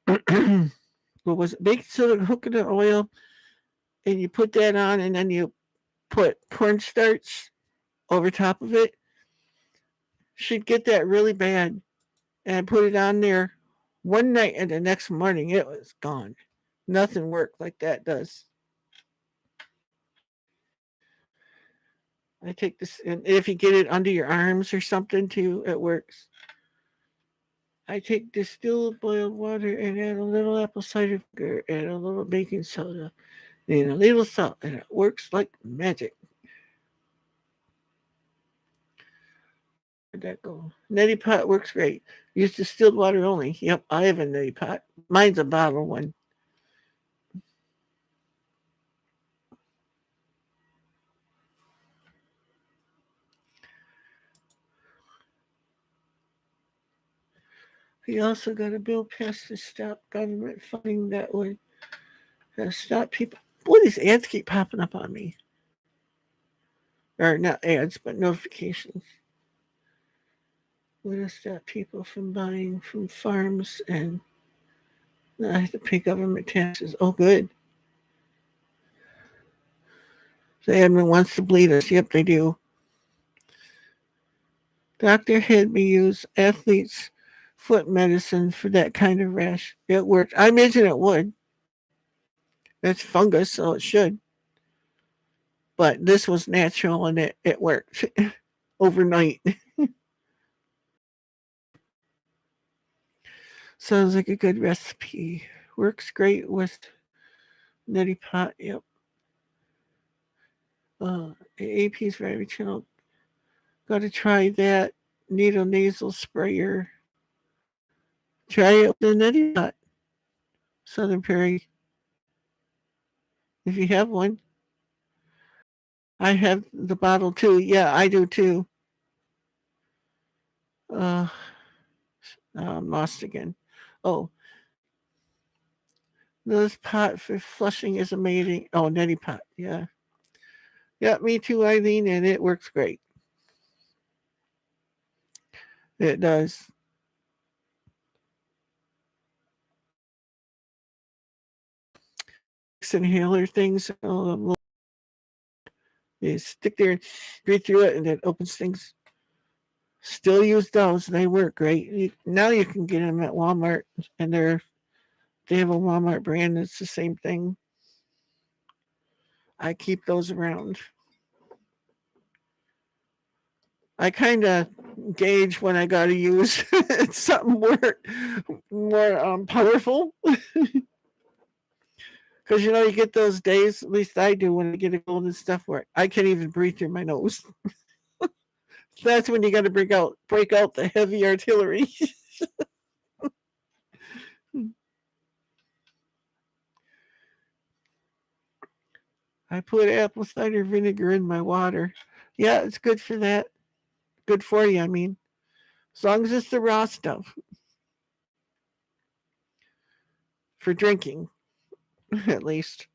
was it? Baking soda, coconut oil, and you put that on, and then you put cornstarch over top of it. She'd get that really bad, and I put it on there one night, and the next morning it was gone. Nothing worked like that does. I take this, and if you get it under your arms or something too, it works. I take distilled boiled water and add a little apple cider vinegar and a little baking soda and a little salt, and it works like magic. Where'd that go? Neti pot works great. Use distilled water only. Yep, I have a neti pot. Mine's a bottle one. He also got a bill passed to stop government funding that would stop people. Boy, these ads keep popping up on me. Or not ads, but notifications. Would stop people from buying from farms and not have to pay government taxes. Oh, good. The admin wants to bleed us. Yep, they do. Doctor had me use athlete's foot medicine for that kind of rash. It worked. I imagine it would. It's fungus, so it should. But this was natural and it worked overnight. Sounds like a good recipe. Works great with neti pot. Yep. AP's very channel. Got to try that needle nasal sprayer. Try it with the neti pot. Southern Prairie. If you have one. I have the bottle too. Yeah, I do too. Uh, I'm lost again. Oh, this pot for flushing is amazing. Oh, neti pot. Yeah. Yeah, me too, Eileen, and it works great. It does. Inhaler things. You stick there and breathe through it, and it opens things. Still use those. They work great. Now you can get them at Walmart, and they have a Walmart brand that's the same thing. I keep those around. I kind of gauge when I got to use something more powerful. Because you get those days, at least I do, when I get a cold and stuff where I can't even breathe through my nose. That's when you got to break out the heavy artillery. I put apple cider vinegar in my water. Yeah, it's good for that. Good for you, I mean. As long as it's the raw stuff for drinking, at least.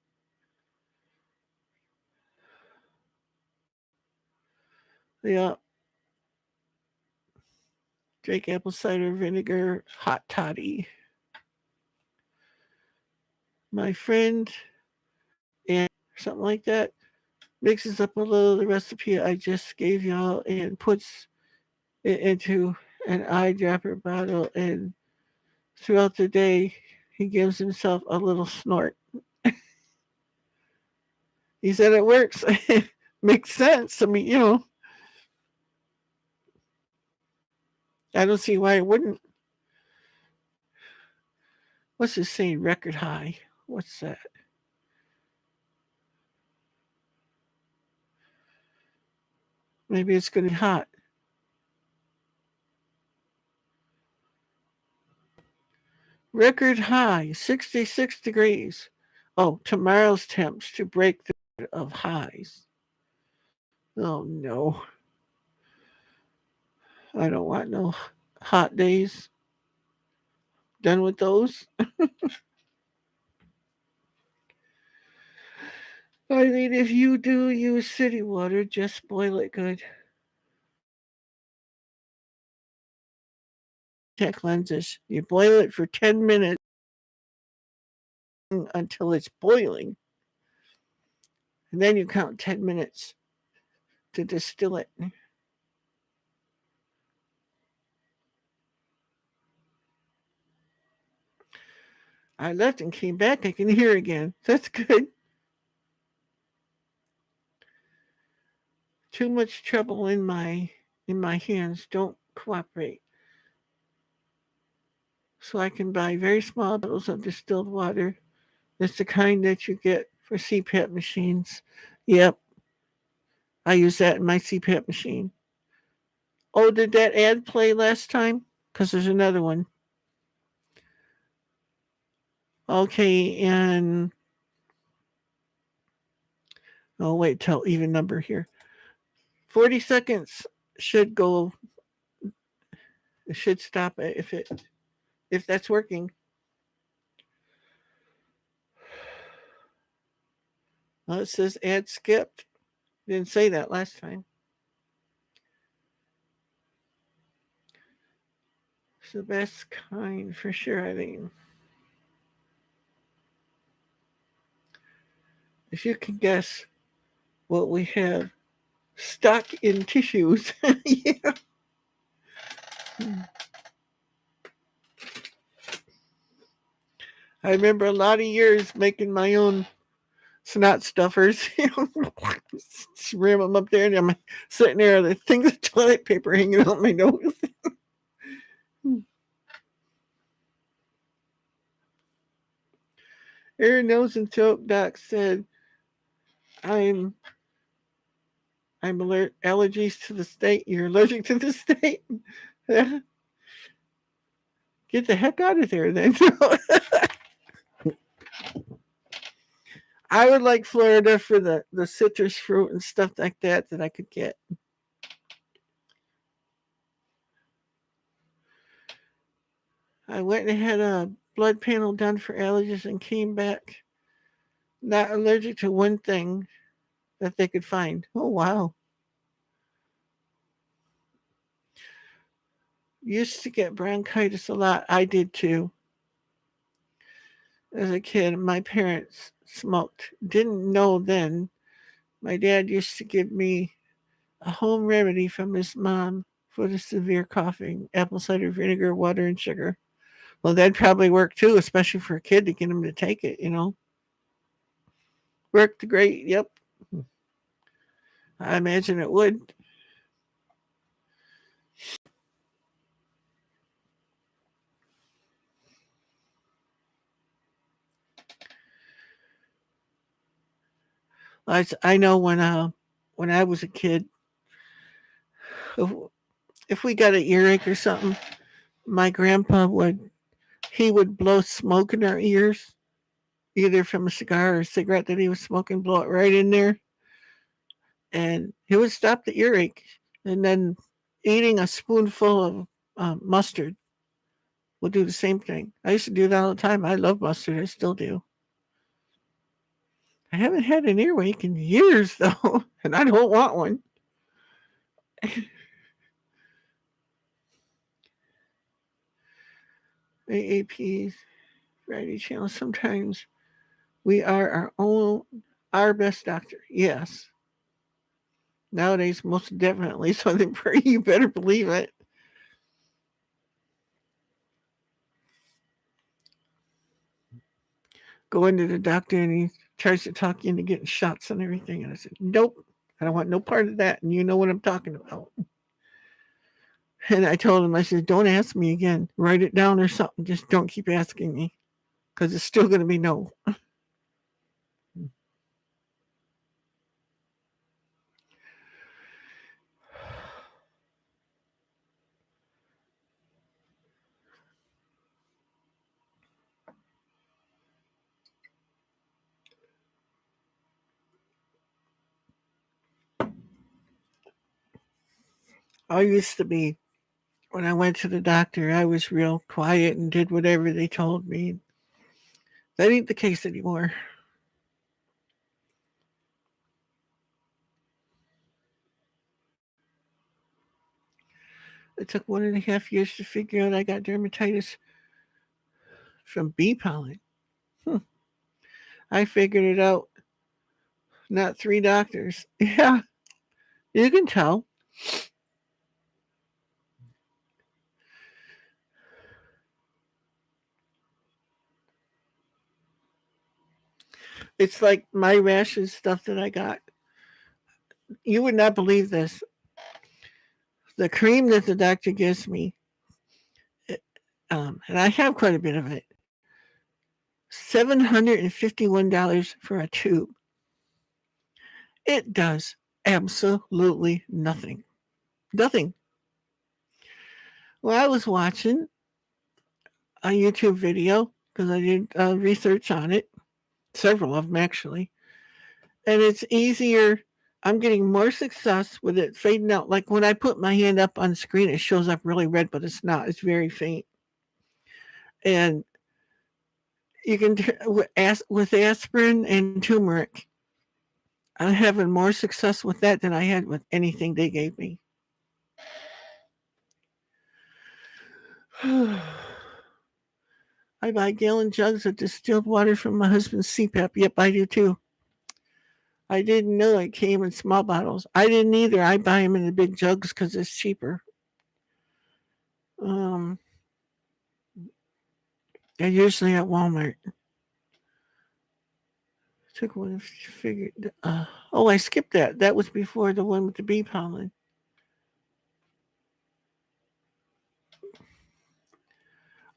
Yeah, drink apple cider vinegar, hot toddy. My friend, and something like that, mixes up a little of the recipe I just gave y'all and puts it into an eyedropper bottle. And throughout the day, he gives himself a little snort. He said it works. Makes sense. I mean, I don't see why it wouldn't. What's it saying? Record high. What's that? Maybe it's going to be hot. Record high, 66 degrees. Oh, tomorrow's temps to break the record of highs. Oh no. I don't want no hot days. Done with those. I mean, if you do use city water, just boil it good. Contact lenses. You boil it for 10 minutes until it's boiling. And then you count 10 minutes to distill it. I left and came back. I can hear again. That's good. Too much trouble in my hands. Don't cooperate. So I can buy very small bottles of distilled water. It's the kind that you get for CPAP machines. Yep, I use that in my CPAP machine. Oh, did that ad play last time? Because there's another one. Okay, and oh wait, tell even number here. 40 seconds should go. It should stop it if that's working. Well, it says ad skipped. Didn't say that last time. It's the best kind for sure, I think. If you can guess what we have stuck in tissues. Yeah. I remember a lot of years making my own snot stuffers. Just ram them up there, and I'm sitting there with things of toilet paper hanging out my nose. Ear, nose, and throat doc said I'm I'm allergies to the state. You're allergic to the state. Get the heck out of there, then. I would like Florida for the citrus fruit and stuff like that I could get. I went and had a blood panel done for allergies and came back not allergic to one thing that they could find. Oh, wow. Used to get bronchitis a lot. I did too. As a kid, my parents smoked. Didn't know then. My dad used to give me a home remedy from his mom for the severe coughing: apple cider vinegar, water, and sugar. Well, that'd probably work too, especially for a kid to get him to take it. Worked great. Yep. I imagine it would. I know when I was a kid, if, if we got an earache or something, my grandpa would blow smoke in our ears, either from a cigar or a cigarette that he was smoking, blow it right in there, and he would stop the earache. And then eating a spoonful of mustard would do the same thing. I used to do that all the time. I love mustard. I still do. I haven't had an earache in years though, and I don't want one. AAPs, variety channel. Sometimes we are our best doctor. Yes. Nowadays, most definitely. So they pray you better believe it. Go into the doctor and he tries to talk you into getting shots and everything. And I said, nope, I don't want no part of that. And you know what I'm talking about. And I told him, I said, don't ask me again. Write it down or something. Just don't keep asking me because it's still going to be no. I used to be, when I went to the doctor, I was real quiet and did whatever they told me. That ain't the case anymore. It took 1.5 years to figure out I got dermatitis from bee pollen. Hmm. I figured it out, not 3 doctors. Yeah, you can tell. It's like my rashes stuff that I got. You would not believe this. The cream that the doctor gives me, and I have quite a bit of it, $751 for a tube. It does absolutely nothing. Nothing. Well, I was watching a YouTube video because I did research on it, several of them actually, and it's easier. I'm getting more success with it fading out. Like when I put my hand up on screen, it shows up really red, but it's not. It's very faint. And you can with aspirin and turmeric. I'm having more success with that than I had with anything they gave me. I buy gallon jugs of distilled water from my husband's CPAP. Yep, I do too. I didn't know it came in small bottles. I didn't either. I buy them in the big jugs because it's cheaper. Um, they're usually at Walmart. Took one and figured. Oh, I skipped that. That was before the one with the bee pollen.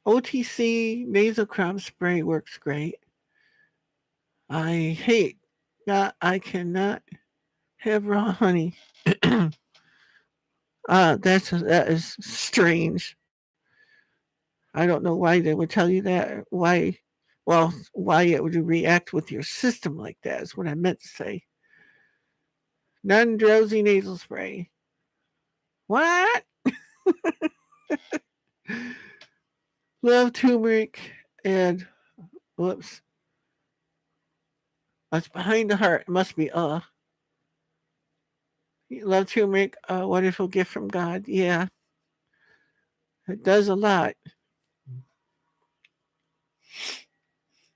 OTC nasal crop spray works great. I hate that I cannot have raw honey. That is strange. I don't know why they would tell you that. Why? Well, why it would react with your system like that is what I meant to say. Non drowsy nasal spray. What? Love turmeric and whoops. That's behind the heart. It must be Love turmeric, a wonderful gift from God. Yeah, it does a lot.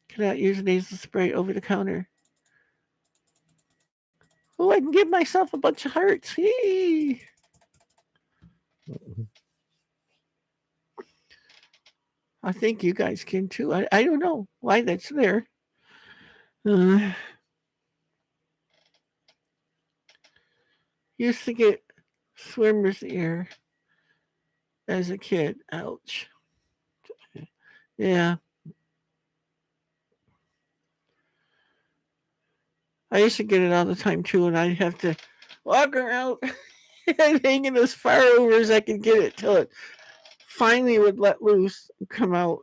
Cannot use nasal spray over the counter. Oh, I can give myself a bunch of hearts. Yay! I think you guys can too. I don't know why that's there. Uh, used to get swimmer's ear as a kid. Ouch. Yeah. I used to get it all the time too, and I'd have to walk around and hanging as far over as I could get it till it finally would let loose and come out.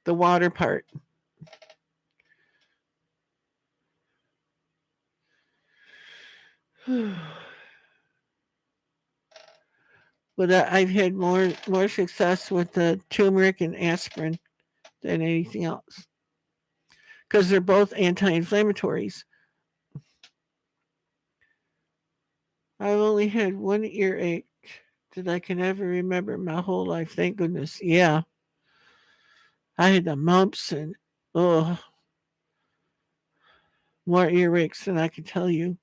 The water part. But I've had more success with the turmeric and aspirin than anything else because they're both anti-inflammatories. I've only had one earache that I can ever remember my whole life. Thank goodness. Yeah, I had the mumps and oh, more earaches than I can tell you.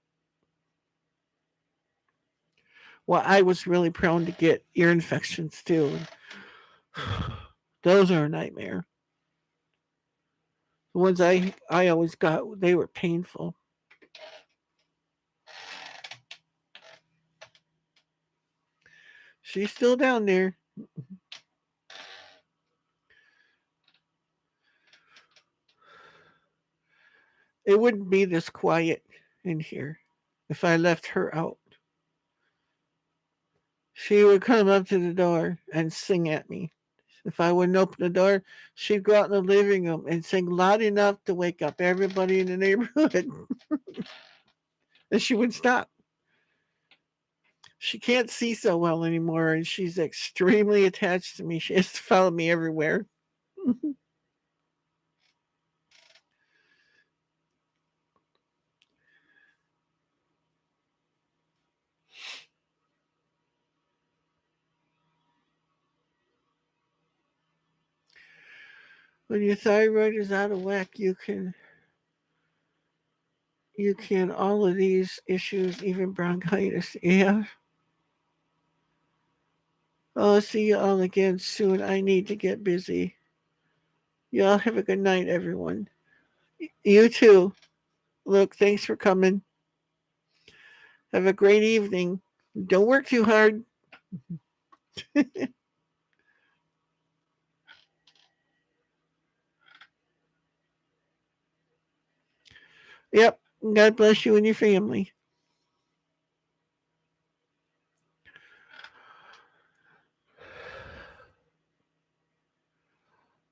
Well, I was really prone to get ear infections too. Those are a nightmare. The ones I always got, they were painful. She's still down there. It wouldn't be this quiet in here if I left her out. She would come up to the door and sing at me. If I wouldn't open the door, she'd go out in the living room and sing loud enough to wake up everybody in the neighborhood. And she would stop. She can't see so well anymore, and she's extremely attached to me. She has to follow me everywhere. When your thyroid is out of whack, you can all of these issues, even bronchitis. Yeah. I'll see you all again soon. I need to get busy. Y'all have a good night, everyone. You too. Look, thanks for coming. Have a great evening. Don't work too hard. Yep. God bless you and your family.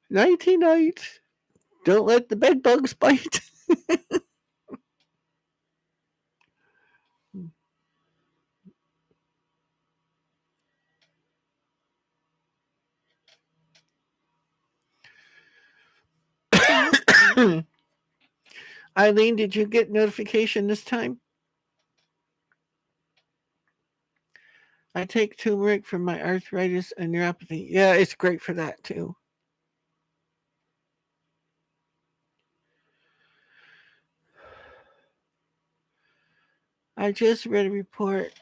Nighty night. Don't let the bed bugs bite. Eileen, did you get notification this time? I take turmeric for my arthritis and neuropathy. Yeah, it's great for that too. I just read a report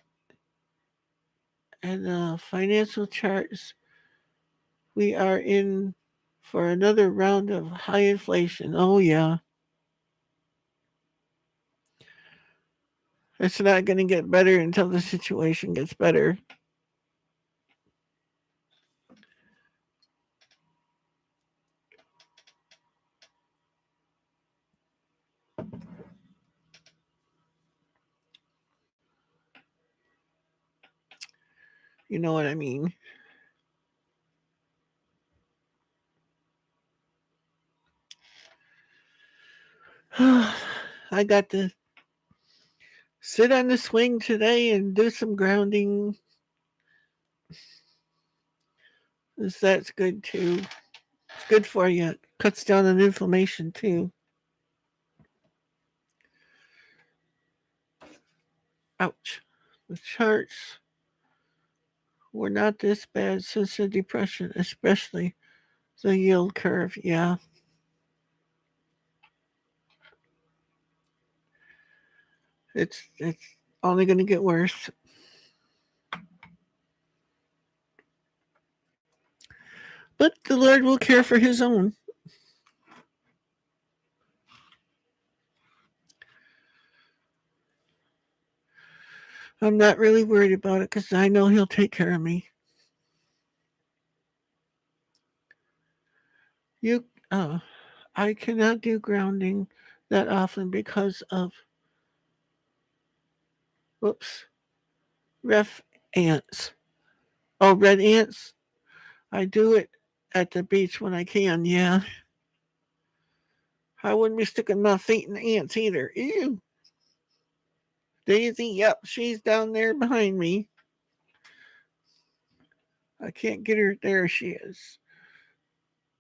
and financial charts. We are in for another round of high inflation. Oh, yeah. It's not going to get better until the situation gets better. You know what I mean? I got to sit on the swing today and do some grounding. That's good too. It's good for you. It cuts down on inflammation too. Ouch. The charts were not this bad since the Depression, especially the yield curve. Yeah, it's only going to get worse. But the Lord will care for His own. I'm not really worried about it because I know He'll take care of me. You, uh, I cannot do grounding that often because of, whoops, ref ants. Oh, red ants. I do it at the beach when I can. Yeah, I wouldn't be sticking my feet in the ants either. Ew. Daisy, yep, she's down there behind me. I can't get her. There she is.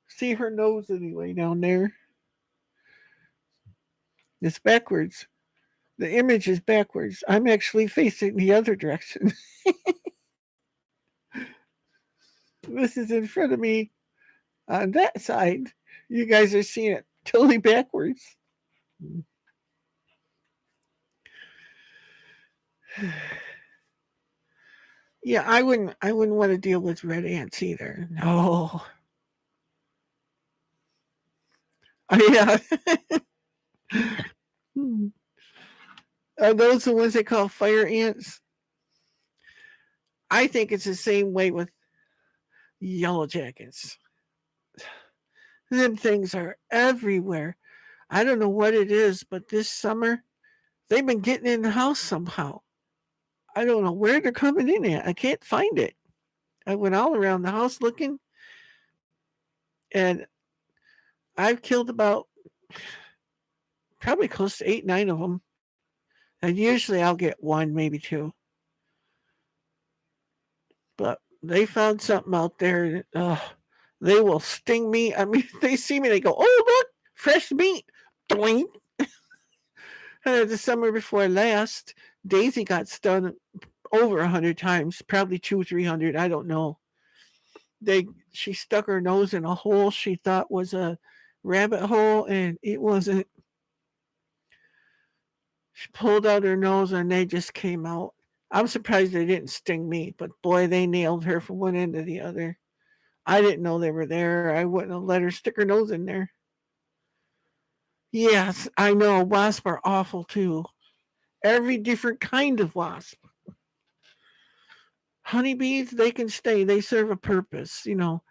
See her nose anyway down there. It's backwards. The image is backwards. I'm actually facing the other direction. This is in front of me on that side. You guys are seeing it totally backwards. Yeah, I wouldn't want to deal with red ants either. No. Oh, yeah. Are those the ones they call fire ants? I think it's the same way with yellow jackets. Them things are everywhere. I don't know what it is, but this summer they've been getting in the house somehow. I don't know where they're coming in at. I can't find it. I went all around the house looking, and I've killed about probably close to 8, 9 of them. And usually I'll get one, maybe two. But they found something out there. They will sting me. I mean, they see me, they go, "Oh, look, fresh meat." Doink. The summer before last, Daisy got stung over 100 times, probably 200, 300. I don't know. She stuck her nose in a hole she thought was a rabbit hole, and it wasn't. She pulled out her nose, and they just came out. I'm surprised they didn't sting me, but boy, they nailed her from one end to the other. I didn't know they were there. I wouldn't have let her stick her nose in there. Yes, I know. Wasps are awful too. Every different kind of wasp. Honeybees, they can stay. They serve a purpose. And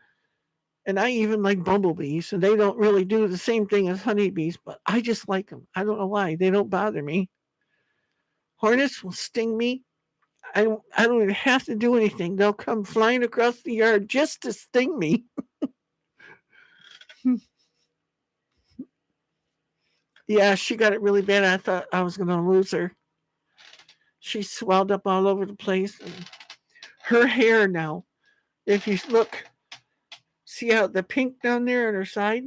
I even like bumblebees, and they don't really do the same thing as honeybees, but I just like them. I don't know why. They don't bother me. Hornets will sting me. I don't even have to do anything. They'll come flying across the yard just to sting me. Yeah, she got it really bad. I thought I was going to lose her. She swelled up all over the place. And her hair now, if you look, see how the pink down there on her side?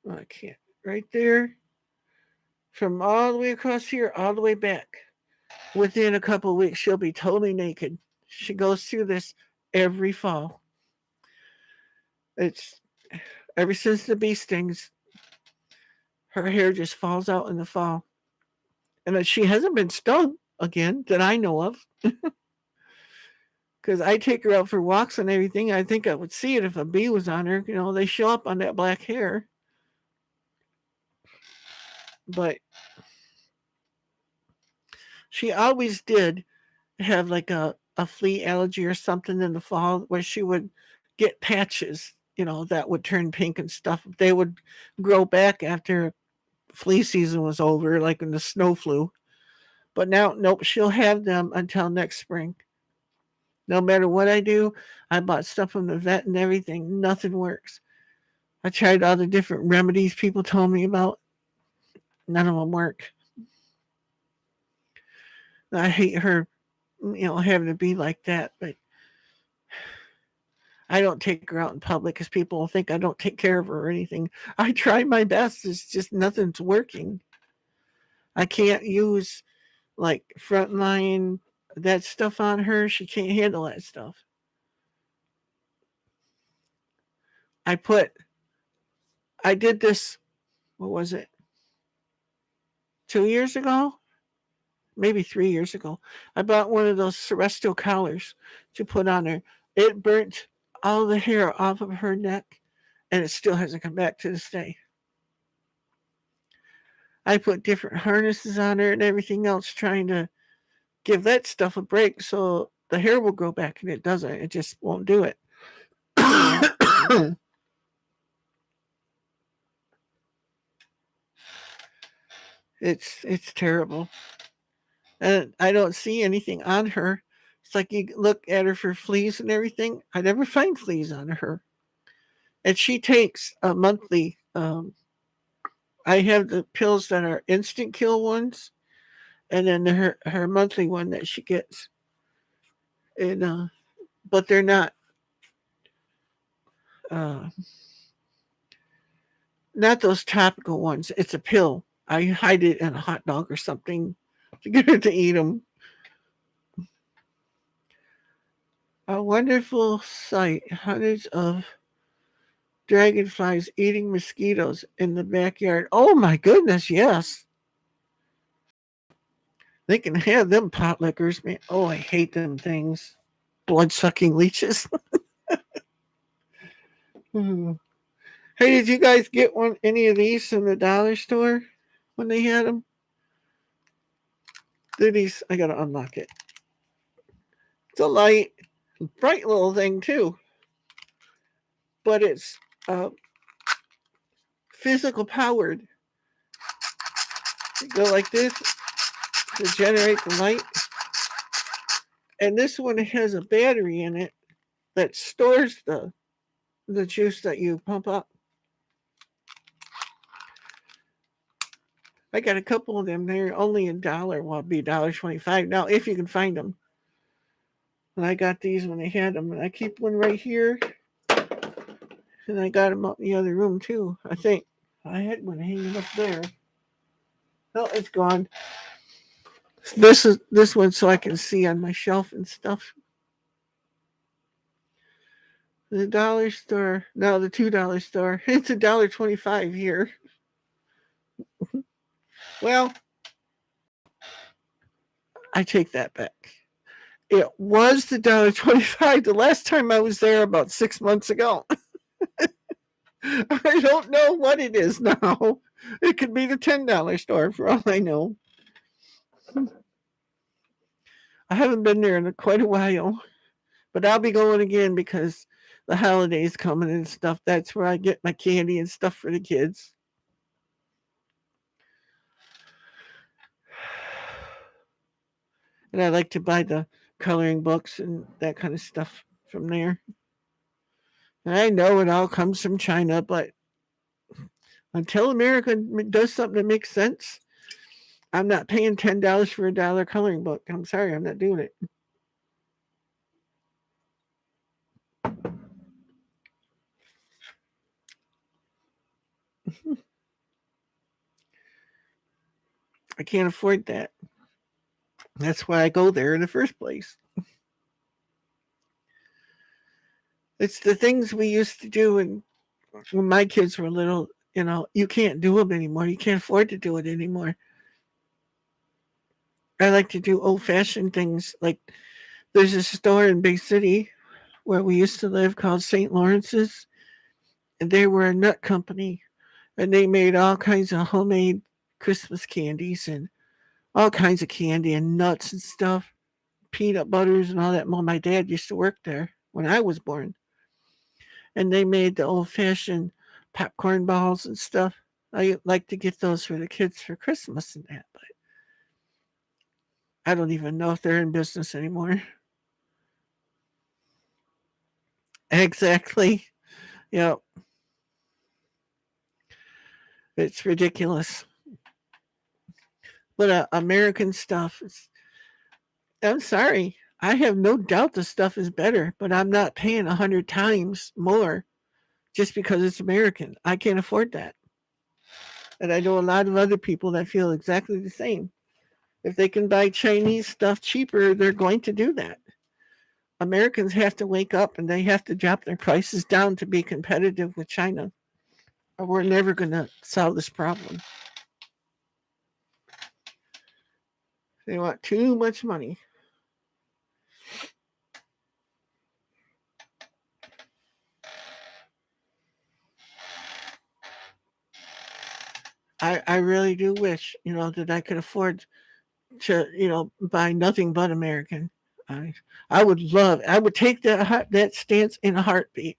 Oh, I can't. Right there. From all the way across here, all the way back. Within a couple of weeks, she'll be totally naked. She goes through this every fall. It's ever since the bee stings, her hair just falls out in the fall. And she hasn't been stung again that I know of. Because I take her out for walks and everything. I think I would see it if a bee was on her. They show up on that black hair. But she always did have like a flea allergy or something in the fall where she would get patches, that would turn pink and stuff. They would grow back after flea season was over, like when the snow flew. But now, nope, she'll have them until next spring. No matter what I do, I bought stuff from the vet and everything. Nothing works. I tried all the different remedies people told me about. None of them work. I hate her, having to be like that. But I don't take her out in public because people will think I don't take care of her or anything. I try my best. It's just nothing's working. I can't use like frontline that stuff on her. She can't handle that stuff. I did this, what was it, 2 years ago? Maybe 3 years ago. I bought one of those celestial collars to put on her. It burnt all the hair off of her neck, and it still hasn't come back to this day. I put different harnesses on her and everything else, trying to give that stuff a break so the hair will grow back, and it doesn't. It just won't do it. It's terrible. And I don't see anything on her. It's like you look at her for fleas and everything. I never find fleas on her. And she takes a monthly. I have the pills that are instant kill ones, and then her monthly one that she gets. And but they're uh, not those topical ones. It's a pill. I hide it in a hot dog or something to get her to eat them. A wonderful sight. Hundreds of dragonflies eating mosquitoes in the backyard. Oh my goodness, yes. They can have them pot lickers, man. Oh, I hate them things. Blood sucking leeches. Hmm. Hey, did you guys get any of these from the dollar store when they had them? They're these. I gotta unlock it. It's a light, bright little thing too, but it's uh, physical powered. You go like this to generate the light, and this one has a battery in it that stores the juice that you pump up. I got a couple of them. They're only $1. Well, it'd be $1.25 now if you can find them. And I got these when they had them, and I keep one right here, and I got them out in the other room too. I think I had one hanging up there. Oh, it's gone. This one so I can see on my shelf and stuff. The dollar store, no, the $2 store. It's $1.25 here. Well, I take that back. It was the $1.25 the last time I was there about 6 months ago. I don't know what it is now. It could be the $10 store for all I know. I haven't been there in quite a while, but I'll be going again because the holidays coming and stuff. That's where I get my candy and stuff for the kids. And I like to buy the coloring books and that kind of stuff from there. And I know it all comes from China, but until America does something that makes sense, I'm not paying $10 for a dollar coloring book. I'm sorry, I'm not doing it. I can't afford that. That's why I go there in the first place. It's the things we used to do when my kids were little. You can't do them anymore. You can't afford to do it anymore. I like to do old fashioned things like There's a store in Big City where we used to live called St. Lawrence's, and they were a nut company, and they made all kinds of homemade Christmas candies and all kinds of candy and nuts and stuff, peanut butters and all that. Well, my dad used to work there when I was born, and they made the old fashioned popcorn balls and stuff. I like to get those for the kids for Christmas and that, but I don't even know if they're in business anymore. Exactly. Yep. It's ridiculous. But American stuff is, I'm sorry. I have no doubt the stuff is better, but I'm not paying 100 times more just because it's American. I can't afford that. And I know a lot of other people that feel exactly the same. If they can buy Chinese stuff cheaper, they're going to do that. Americans have to wake up and they have to drop their prices down to be competitive with China, or we're never going to solve this problem. They want too much money. I really do wish, that I could afford to, buy nothing but American. I I would love, I would take that stance in a heartbeat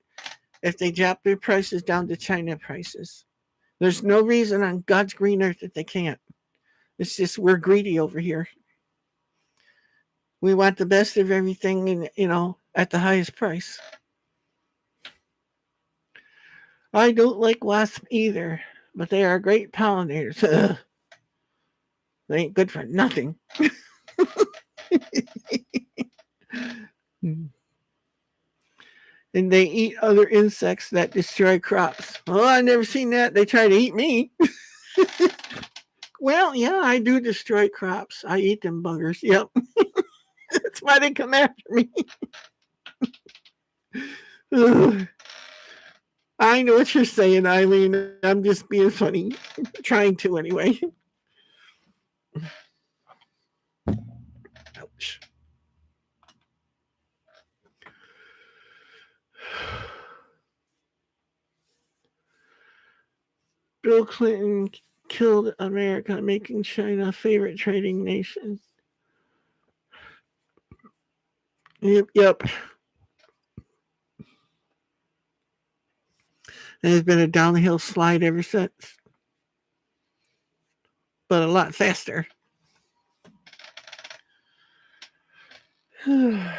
if they drop their prices down to China prices. There's no reason on God's green earth that they can't. It's just we're greedy over here. We want the best of everything, and at the highest price. I don't like wasps either, but they are great pollinators. They ain't good for nothing. And they eat other insects that destroy crops. Oh, I never seen that. They try to eat me. Well, yeah, I do destroy crops. I eat them buggers. Yep. That's why they come after me. I know what you're saying, Eileen. I'm just being funny. Trying to, anyway. Ouch. Bill Clinton killed America, making China a favorite trading nation. Yep. And it's been a downhill slide ever since, but a lot faster. Well,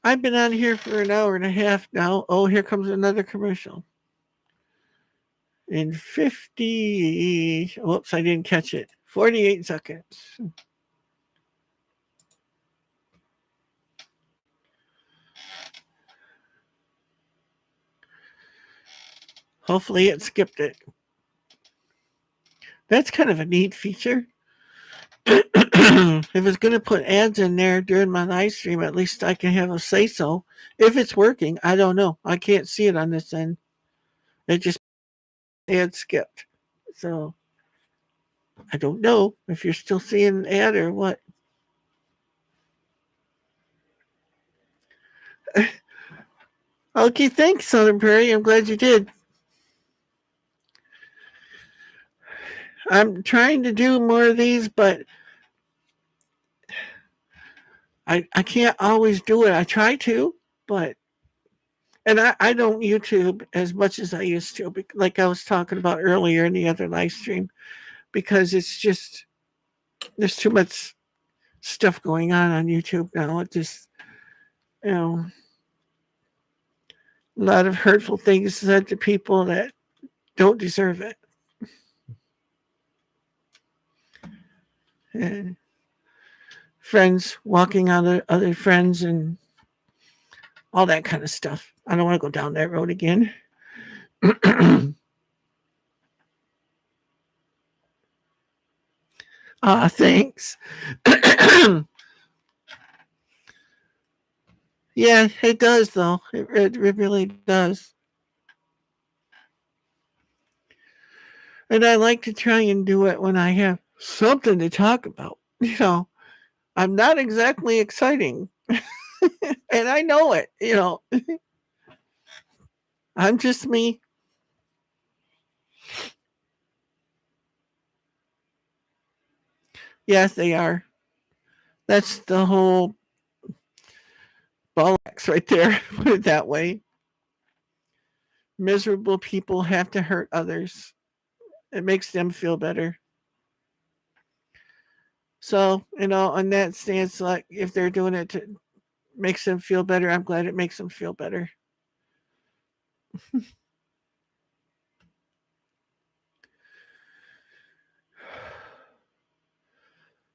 I've been on here for an hour and a half now. Oh, here comes another commercial. In 50, whoops, I didn't catch it. 48 seconds. Hopefully it skipped it. That's kind of a neat feature. If it's going to put ads in there during my live stream, at least I can have a say so. If it's working, I don't know. I can't see it on this end. It just ad skipped. So I don't know if you're still seeing an ad or what. Okay, thanks, Southern Prairie. I'm glad you did. I'm trying to do more of these, but I can't always do it. I try to, but and I don't YouTube as much as I used to, like I was talking about earlier in the other live stream, because it's just there's too much stuff going on YouTube now. It just you know a lot of hurtful things said to people that don't deserve it. And friends walking on other friends and all that kind of stuff. I don't want to go down that road again. Thanks. Yeah, it does though. It really does. And I like to try and do it when I have something to talk about. I'm not exactly exciting. And I know it. I'm just me. Yes, they are. That's the whole bollocks right there. Put it that way. Miserable people have to hurt others. It makes them feel better. So, on that stance, like if they're doing it to makes them feel better, I'm glad it makes them feel better.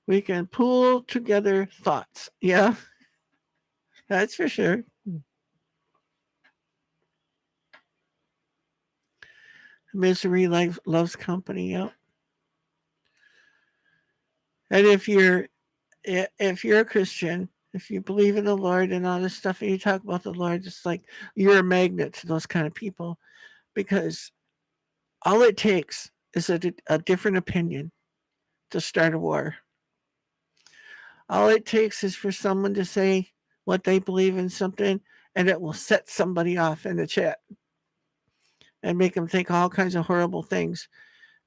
We can pool together thoughts. Yeah, that's for sure. Misery loves company. Yep. And if you're a Christian, if you believe in the Lord and all this stuff, and you talk about the Lord, it's like you're a magnet to those kind of people because all it takes is a different opinion to start a war. All it takes is for someone to say what they believe in something, and it will set somebody off in the chat and make them think all kinds of horrible things.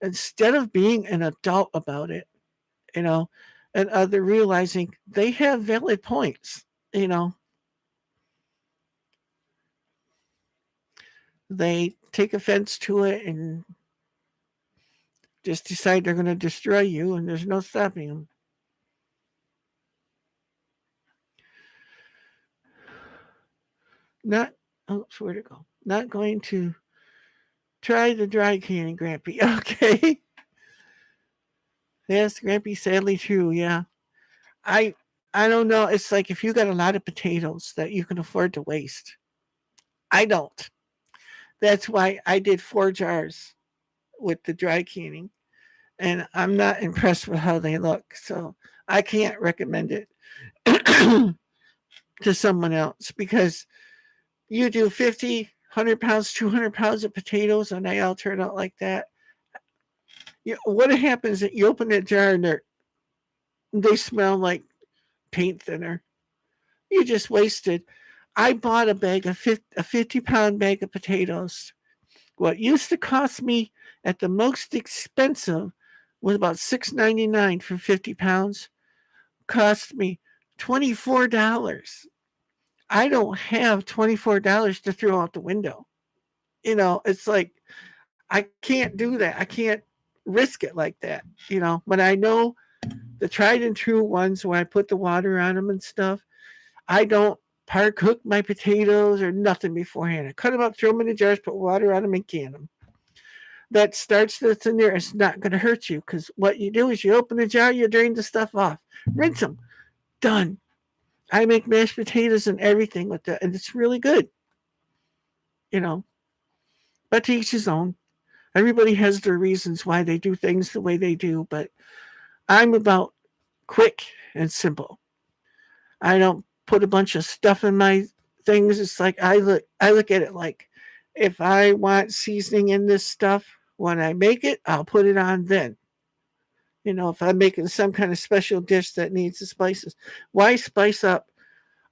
Instead of being an adult about it, you know, and other realizing they have valid points, you know, they take offense to it and just decide they're going to destroy you, and there's no stopping them. Not, oh, where to go? Not going to try the dry canning, Grampy. Okay. Yes, Grampy, sadly true. Yeah. I I don't know. It's like if you got a lot of potatoes that you can afford to waste. I don't. That's why I did 4 jars with the dry canning, and I'm not impressed with how they look. So I can't recommend it to someone else because you do 50, 100 pounds, 200 pounds of potatoes, and they all turn out like that. What happens is you open that jar and they smell like paint thinner. You just wasted. I bought a 50-pound bag of potatoes. What used to cost me at the most expensive was about $6.99 for 50 pounds. Cost me $24. I don't have $24 to throw out the window. It's like I can't do that. I can't risk it like that. But I know the tried and true ones where I put the water on them and stuff. I don't par cook my potatoes or nothing beforehand. I cut them up, throw them in the jars, put water on them, and can them. That starch that's in there is not going to hurt you because what you do is you open the jar, you drain the stuff off, rinse them, done. I make mashed potatoes and everything with that, and it's really good, you know. But to each his own. Everybody has their reasons why they do things the way they do, but I'm about quick and simple. I don't put a bunch of stuff in my things. It's like I look at it like if I want seasoning in this stuff when I make it, I'll put it on then. If I'm making some kind of special dish that needs the spices, why spice up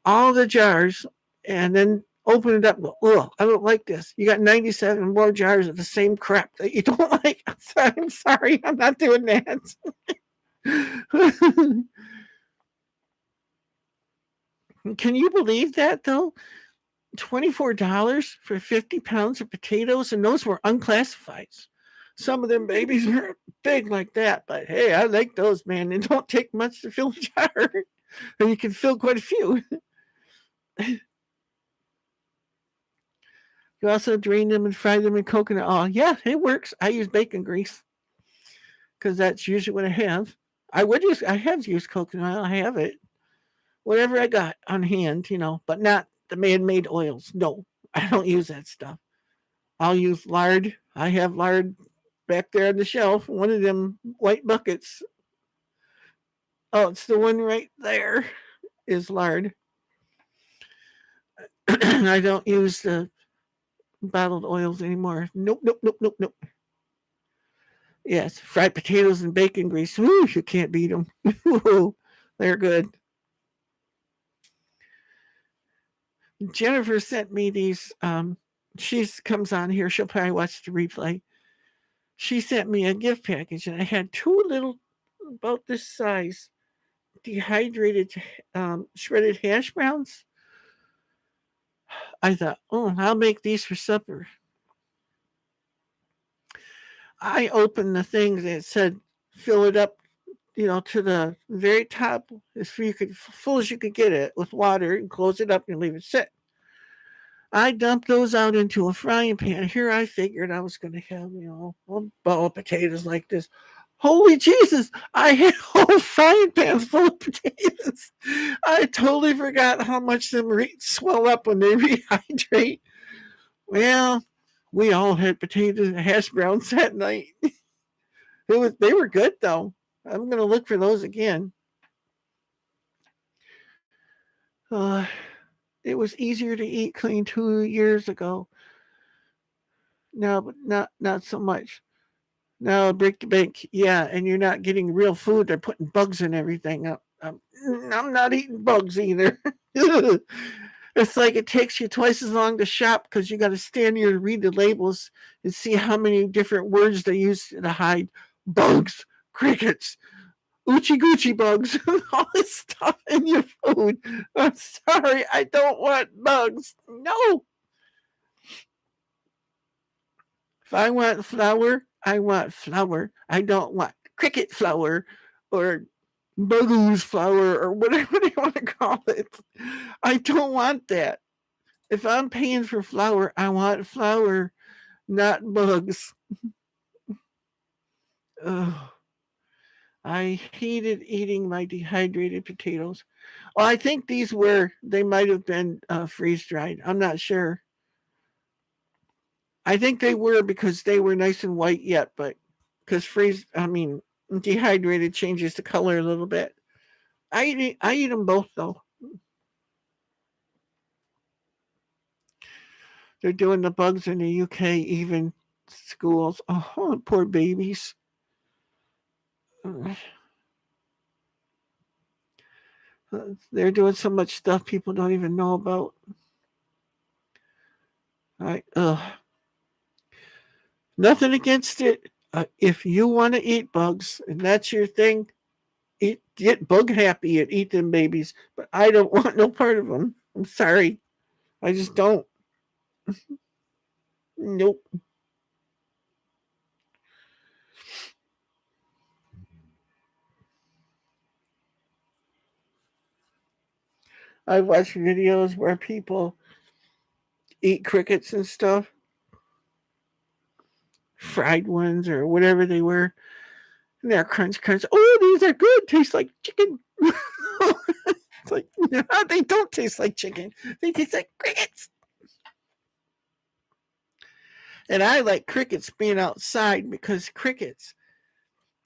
all the jars and then open it up and go, oh, I don't like this. You got 97 more jars of the same crap that you don't like. I'm sorry, I'm not doing that. Can you believe that though? $24 for 50 pounds of potatoes, and those were unclassified. Some of them babies are big like that, but hey, I like those, man. They don't take much to fill a jar, and you can fill quite a few. You also drain them and fry them in coconut oil. Yeah, it works. I use bacon grease because that's usually what I have. I have used coconut oil. I have it. Whatever I got on hand, but not the man-made oils. No, I don't use that stuff. I'll use lard. I have lard back there on the shelf. One of them white buckets. Oh, it's the one right there is lard. I don't use the bottled oils anymore. Nope, nope, nope, nope, nope. Yes, fried potatoes and bacon grease. Ooh, you can't beat them. Ooh, they're good. Jennifer sent me these. She comes on here. She'll probably watch the replay. She sent me a gift package, and I had two little, about this size, dehydrated, shredded hash browns. I thought, oh, I'll make these for supper. I opened the thing that said, fill it up, to the very top as full as you could get it with water and close it up and leave it sit. I dumped those out into a frying pan. Here I figured I was going to have, a bowl of potatoes like this. Holy Jesus, I had a whole frying pan full of potatoes. I totally forgot how much them swell up when they rehydrate. Well, we all had potatoes and hash browns that night. They were good though. I'm gonna look for those again. Uh, it was easier to eat clean 2 years ago. No, but not so much. No, break the bank. Yeah, and you're not getting real food. They're putting bugs in everything. I'm not eating bugs either. It's like it takes you twice as long to shop because you got to stand here to read the labels and see how many different words they use to hide bugs, crickets, oochie goochie bugs, and all this stuff in your food. I'm sorry, I don't want bugs. No. If I want flour, I want flour. I don't want cricket flour or buggoose flour or whatever they want to call it. I don't want that. If I'm paying for flour, I want flour, not bugs. Ugh. I hated eating my dehydrated potatoes. Well, I think they might have been freeze dried. I'm not sure. I think they were because they were nice and white yet, but because dehydrated changes the color a little bit. I eat them both though. They're doing the bugs in the UK, even schools. Oh, poor babies. They're doing so much stuff people don't even know about. Nothing against it. If you want to eat bugs and that's your thing, get bug happy and eat them babies. But I don't want no part of them. I'm sorry. I just don't. Nope. I've watched videos where people eat crickets and stuff, fried ones or whatever they were. And they're crunch, crunch. Oh, these are good. Taste like chicken. It's like, no, they don't taste like chicken. They taste like crickets. And I like crickets being outside because crickets,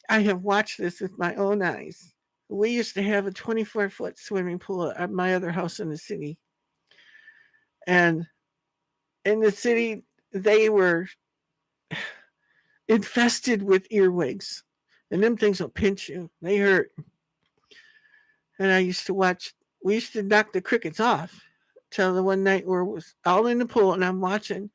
I have watched this with my own eyes. We used to have a 24-foot swimming pool at my other house in the city. And in the city, they were infested with earwigs. And them things will pinch you. They hurt. And we used to knock the crickets off till the one night where it was all in the pool and I'm watching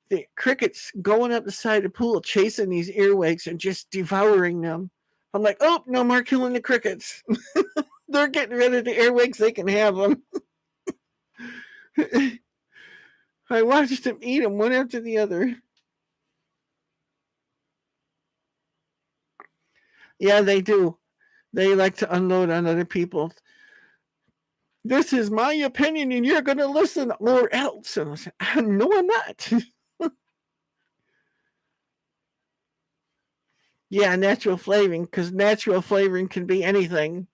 the crickets going up the side of the pool, chasing these earwigs and just devouring them. I'm like, oh, no more killing the crickets. They're getting rid of the earwigs. They can have them. I watched them eat them one after the other. Yeah, they do. They like to unload on other people. This is my opinion, and you're going to listen or else. And I said, no, I'm not. Yeah, natural flavoring, because natural flavoring can be anything.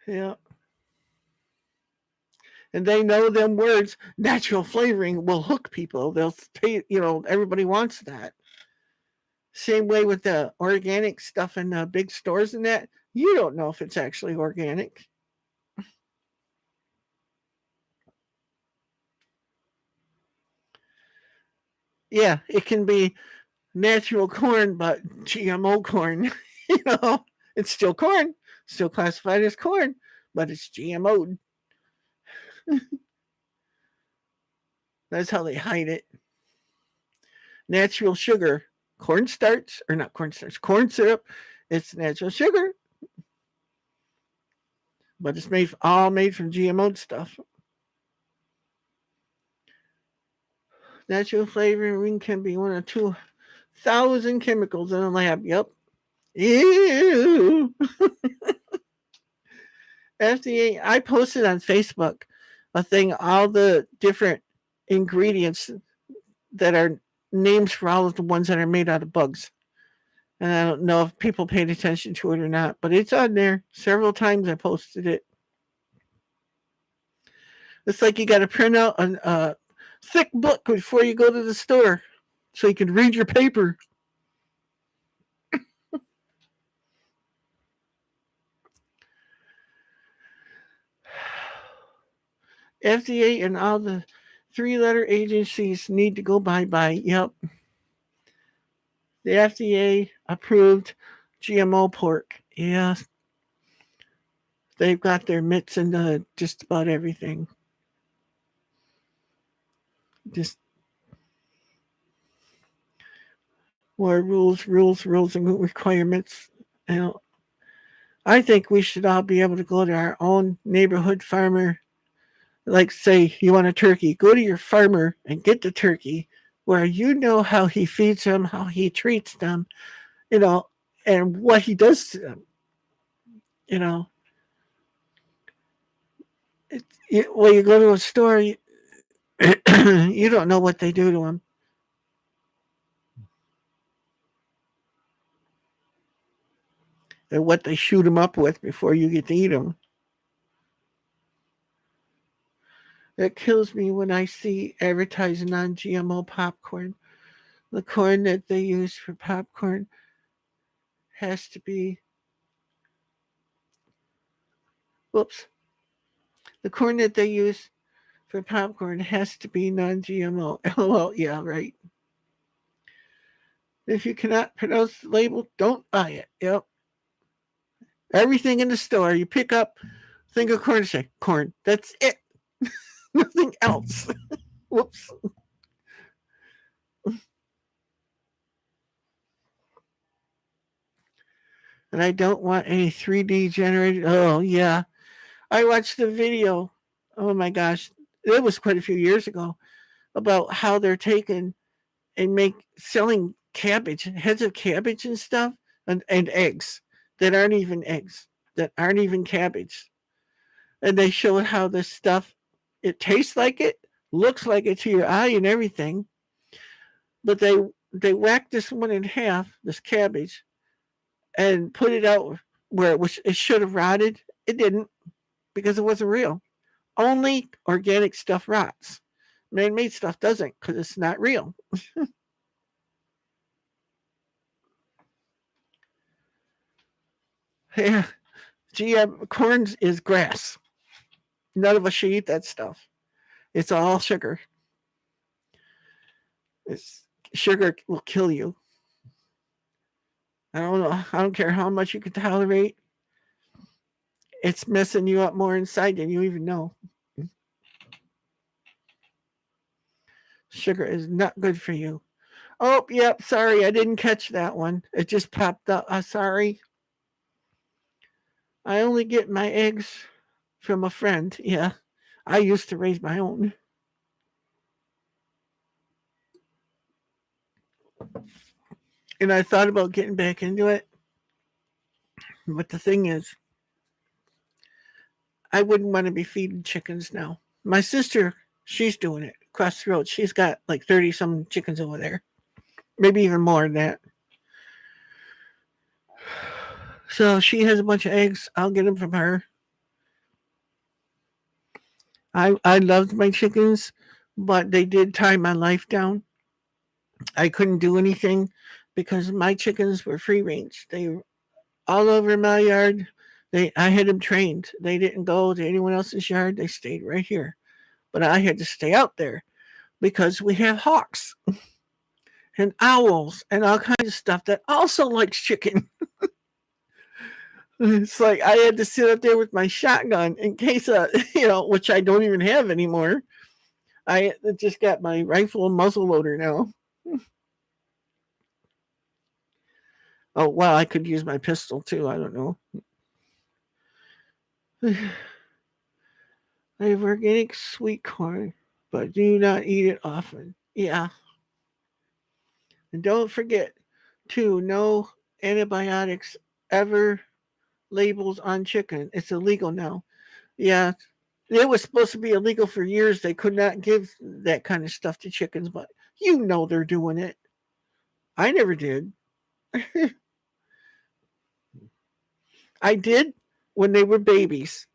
Yeah. And they know them words. Natural flavoring will hook people. They'll pay, everybody wants that. Same way with the organic stuff in the big stores and that. You don't know if it's actually organic. Yeah, it can be natural corn, but GMO corn. you know, it's still corn, still classified as corn, but it's GMO. That's how they hide it. Natural sugar, cornstarch, or not cornstarch, corn syrup. It's natural sugar, but it's all made from GMO stuff. Natural flavoring can be one of 2,000 chemicals in a lab. Yep. Ew. FDA. I posted on Facebook a thing, all the different ingredients that are names for all of the ones that are made out of bugs. And I don't know if people paid attention to it or not, but it's on there. Several times I posted it. It's like you got to print out a thick book before you go to the store so you can read your paper. FDA and all the three-letter agencies need to go bye-bye. Yep. The FDA approved GMO pork. Yeah, they've got their mitts into just about everything. Just more rules, and requirements. You know, I think we should all be able to go to our own neighborhood farmer. Like, say, you want a turkey, go to your farmer and get the turkey where you know how he feeds them, how he treats them, you know, and what he does to them. You know, when you go to a store, you don't know what they do to them and what they shoot them up with before you get to eat them. It kills me when I see advertising on GMO popcorn. The corn that they use for popcorn has to be, whoops, the corn that they use for popcorn has to be non GMO. LOL, yeah, right. If you cannot pronounce the label, don't buy it. Yep. Everything in the store, you pick up, think of corn, say, corn. That's it. Nothing else. Whoops. And I don't want any 3D generated. Oh, yeah. I watched the video. Oh my gosh. It was quite a few years ago about how they're taking and selling cabbage, heads of cabbage and stuff, and eggs that aren't even eggs, that aren't even cabbage. And they show how this stuff, it tastes like it, looks like it to your eye and everything, but they whacked this one in half, this cabbage, and put it out where it should have rotted. It didn't because it wasn't real. Only organic stuff rots. Man-made stuff doesn't because it's not real. Yeah, GM corn is grass. None of us should eat that stuff. It's all sugar. It's sugar will kill you. I don't know. I don't care how much you can tolerate. It's messing you up more inside than you even know. Sugar is not good for you. Oh, yep. Sorry, I didn't catch that one. It just popped up. Sorry. I only get my eggs from a friend. Yeah, I used to raise my own. And I thought about getting back into it. But the thing is, I wouldn't want to be feeding chickens now. My sister, she's doing it across the road. She's got like 30 some chickens over there, maybe even more than that. So she has a bunch of eggs. I'll get them from her. I loved my chickens, but they did tie my life down. I couldn't do anything because my chickens were free range. They were all over my yard. I had them trained. They didn't go to anyone else's yard. They stayed right here. But I had to stay out there because we have hawks. and owls and all kinds of stuff that also likes chicken. It's like I had to sit up there with my shotgun in case, which I don't even have anymore. I just got my rifle and muzzle loader now. Oh, well, I could use my pistol too. I don't know. I have organic sweet corn, but do not eat it often. Yeah. And don't forget, too, no antibiotics ever labels on chicken. It's illegal now. Yeah. It was supposed to be illegal for years. They could not give that kind of stuff to chickens, but they're doing it. I never did. I did when they were babies.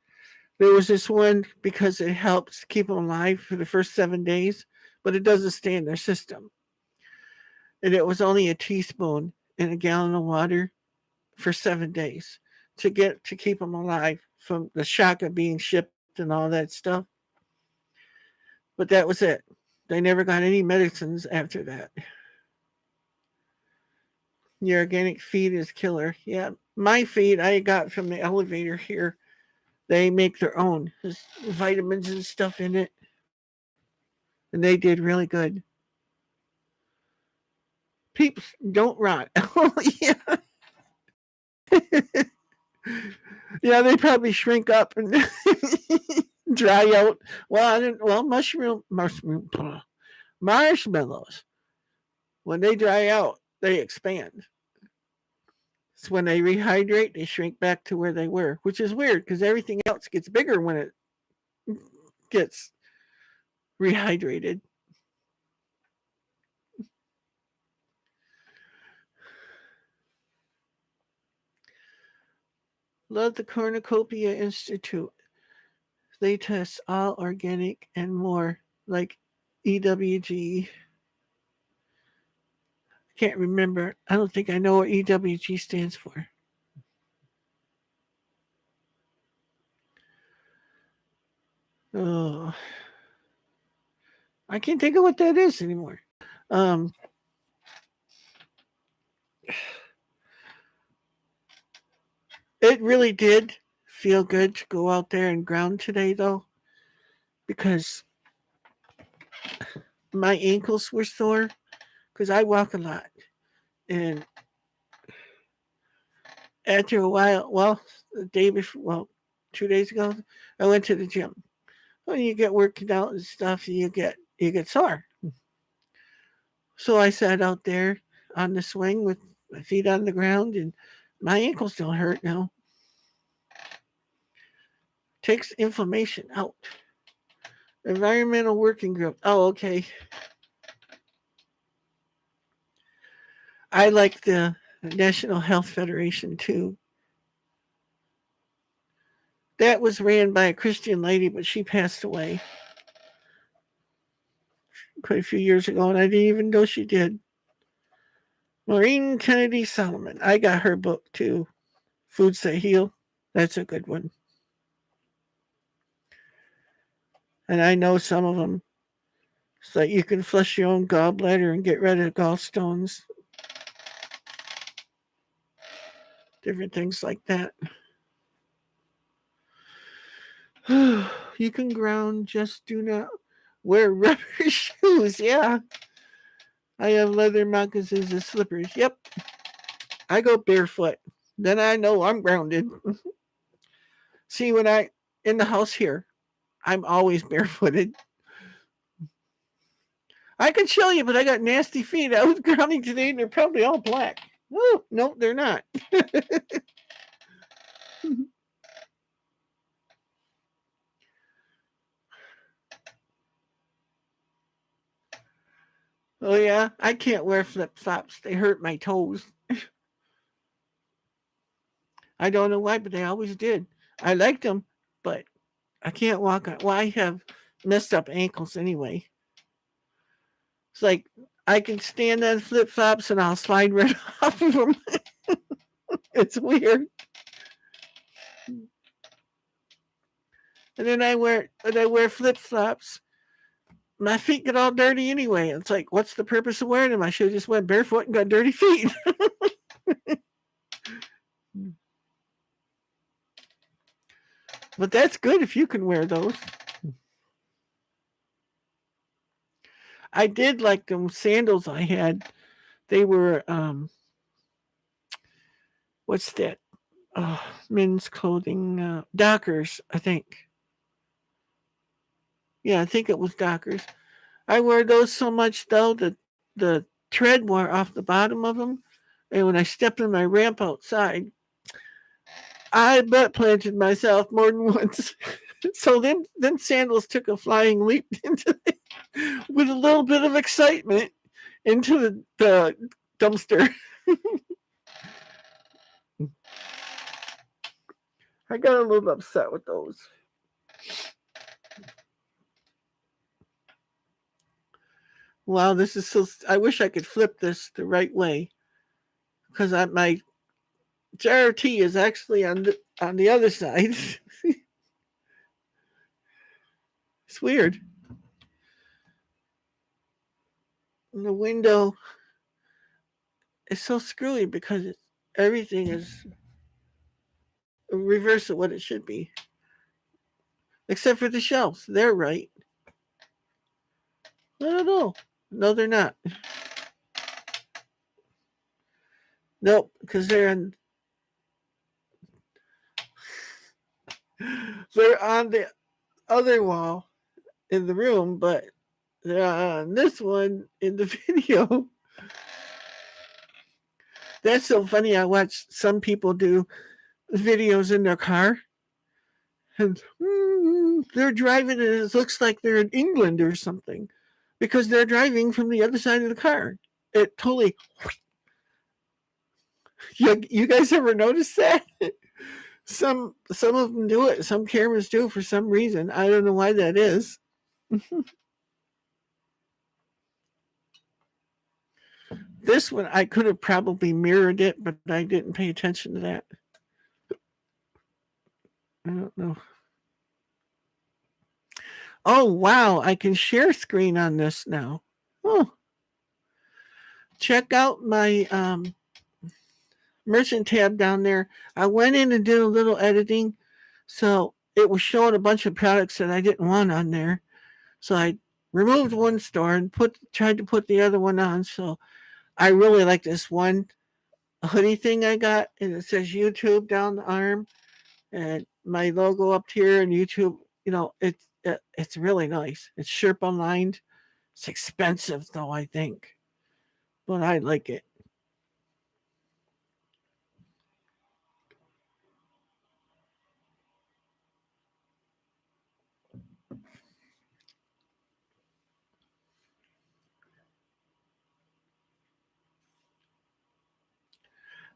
There was this one because it helps keep them alive for the first 7 days, but it doesn't stay in their system. And it was only a teaspoon in a gallon of water for 7 days to keep them alive from the shock of being shipped and all that stuff. But that was it. They never got any medicines after that. Your organic feed is killer. Yeah, my feed I got from the elevator here. They make their own. There's vitamins and stuff in it. And they did really good. Peeps don't rot. Oh, yeah. Yeah, they probably shrink up and dry out. Well, I didn't. Well, marshmallows. When they dry out, they expand. So when they rehydrate, they shrink back to where they were, which is weird because everything else gets bigger when it gets rehydrated. Love the Cornucopia Institute. They test all organic and more, like EWG. I can't remember. I don't think I know what EWG stands for. Oh, I can't think of what that is anymore. Um, it really did feel good to go out there and ground today, though, because my ankles were sore because I walk a lot. And after a while, well, the day before, well, 2 days ago, I went to the gym. When you get working out and stuff, you get sore. So I sat out there on the swing with my feet on the ground, and my ankles don't hurt now. Takes inflammation out. Environmental Working Group. Oh, okay. I like the National Health Federation too. That was ran by a Christian lady, but she passed away quite a few years ago, and I didn't even know she did. Maureen Kennedy Solomon. I got her book too. Foods That Heal. That's a good one. And I know some of them. So that you can flush your own gallbladder and get rid of gallstones. Different things like that. You can ground, just do not wear rubber shoes. Yeah. I have leather moccasins and slippers. Yep. I go barefoot. Then I know I'm grounded. See, when I in the house here, I'm always barefooted. I can show you, but I got nasty feet. I was grounding today and they're probably all black. Oh, no, they're not. Oh, yeah, I can't wear flip flops. They hurt my toes. I don't know why, but they always did. I liked them, but I can't walk on. Well, I have messed up ankles anyway. It's like I can stand on flip flops and I'll slide right off of them. It's weird. And then I wear flip flops my feet get all dirty anyway. It's like, what's the purpose of wearing them? I should have just went barefoot and got dirty feet. But that's good if you can wear those. I did like them sandals I had. They were what's that? Oh, men's clothing, Dockers, I think. Yeah, I think it was Dockers. I wear those so much though that the tread wore off the bottom of them, and when I stepped on my ramp outside, I butt planted myself more than once. So then sandals took a flying leap into with a little bit of excitement into the dumpster. I got a little upset with those. Wow, this is so. I wish I could flip this the right way because my jar of tea is actually on the other side. It's weird. And the window is so screwy because everything is reverse of what it should be, except for the shelves. They're right. I don't know. No, they're not. Nope, because they're on the other wall in the room, but they're on this one in the video. That's so funny. I watch some people do videos in their car, and they're driving, and it looks like they're in England or something because they're driving from the other side of the car. It totally. You guys ever notice that? Some of them do it. Some cameras do for some reason. I don't know why that is. This one I could have probably mirrored it, but I didn't pay attention to that. I don't know. Oh wow, I can share screen on this now. Oh, check out my merchant tab down there. I went in and did a little editing, so it was showing a bunch of products that I didn't want on there. So I removed one store and tried to put the other one on. So I really like this one hoodie thing I got, and it says YouTube down the arm, and my logo up here, and YouTube. It's really nice. It's Sherpa lined. It's expensive though, I think, but I like it.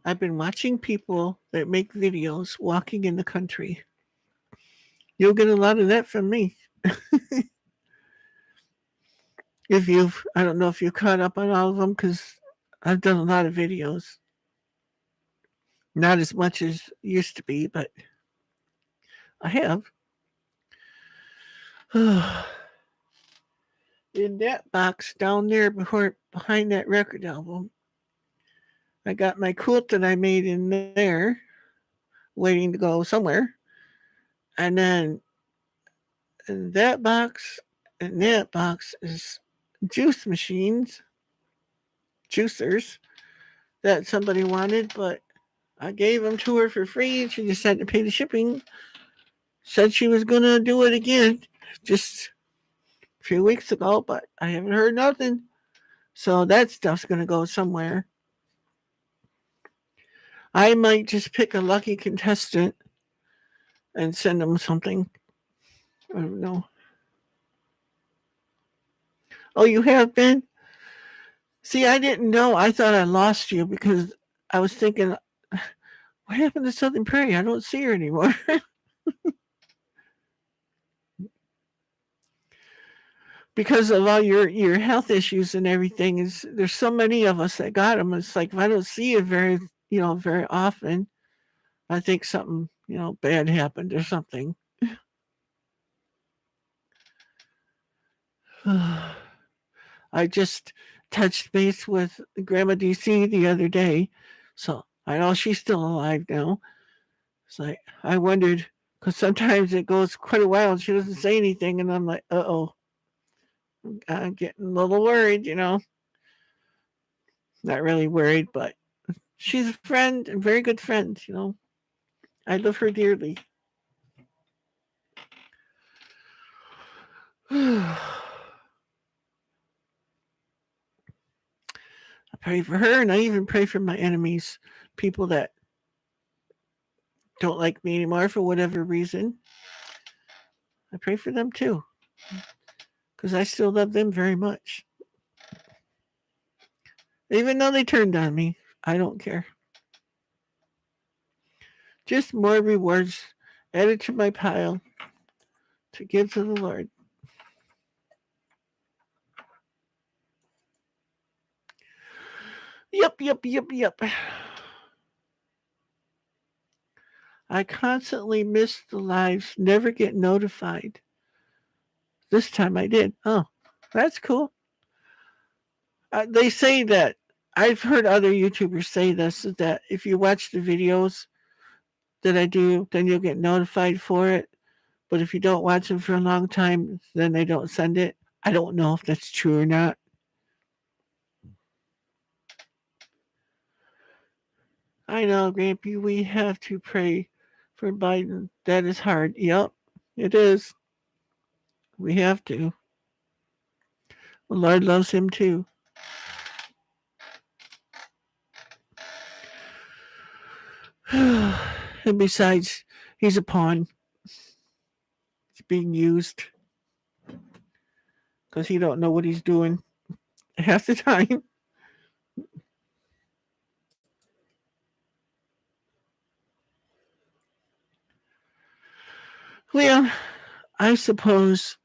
I've been watching people that make videos walking in the country. You'll get a lot of that from me. I don't know if you've caught up on all of them because I've done a lot of videos. Not as much as used to be, but I have. In that box down there behind that record album, I got my quilt that I made in there, waiting to go somewhere. And then in that box is juice machines, juicers that somebody wanted, but I gave them to her for free. She just had to pay the shipping. Said she was going to do it again just a few weeks ago, but I haven't heard nothing. So that stuff's going to go somewhere. I might just pick a lucky contestant and send them something. I don't know. Oh, you have been? See, I didn't know. I thought I lost you because I was thinking, what happened to Southern Prairie? I don't see her anymore. Because of all your health issues and everything, is there's so many of us that got them. It's like if I don't see you very often, I think something bad happened or something. I just touched base with Grandma DC the other day, so I know she's still alive now. It's like I wondered because sometimes it goes quite a while and she doesn't say anything, and I'm like, oh, I'm getting a little worried. Not really worried, but she's a friend, a very good friend. I love her dearly. I pray for her, and I even pray for my enemies, people that don't like me anymore for whatever reason. I pray for them too, because I still love them very much. Even though they turned on me, I don't care. Just more rewards added to my pile to give to the Lord. Yep, yep, yep, yep. I constantly miss the lives, never get notified. This time I did. Oh, that's cool. They say that I've heard other YouTubers say this is that if you watch the videos that I do, then you'll get notified for it. But if you don't watch them for a long time, then they don't send it. I don't know if that's true or not. I know, Grampy, we have to pray for Biden. That is hard. Yep, it is. We have to. The Lord loves him too. And besides, he's a pawn. He's being used because he don't know what he's doing half the time. Well, I suppose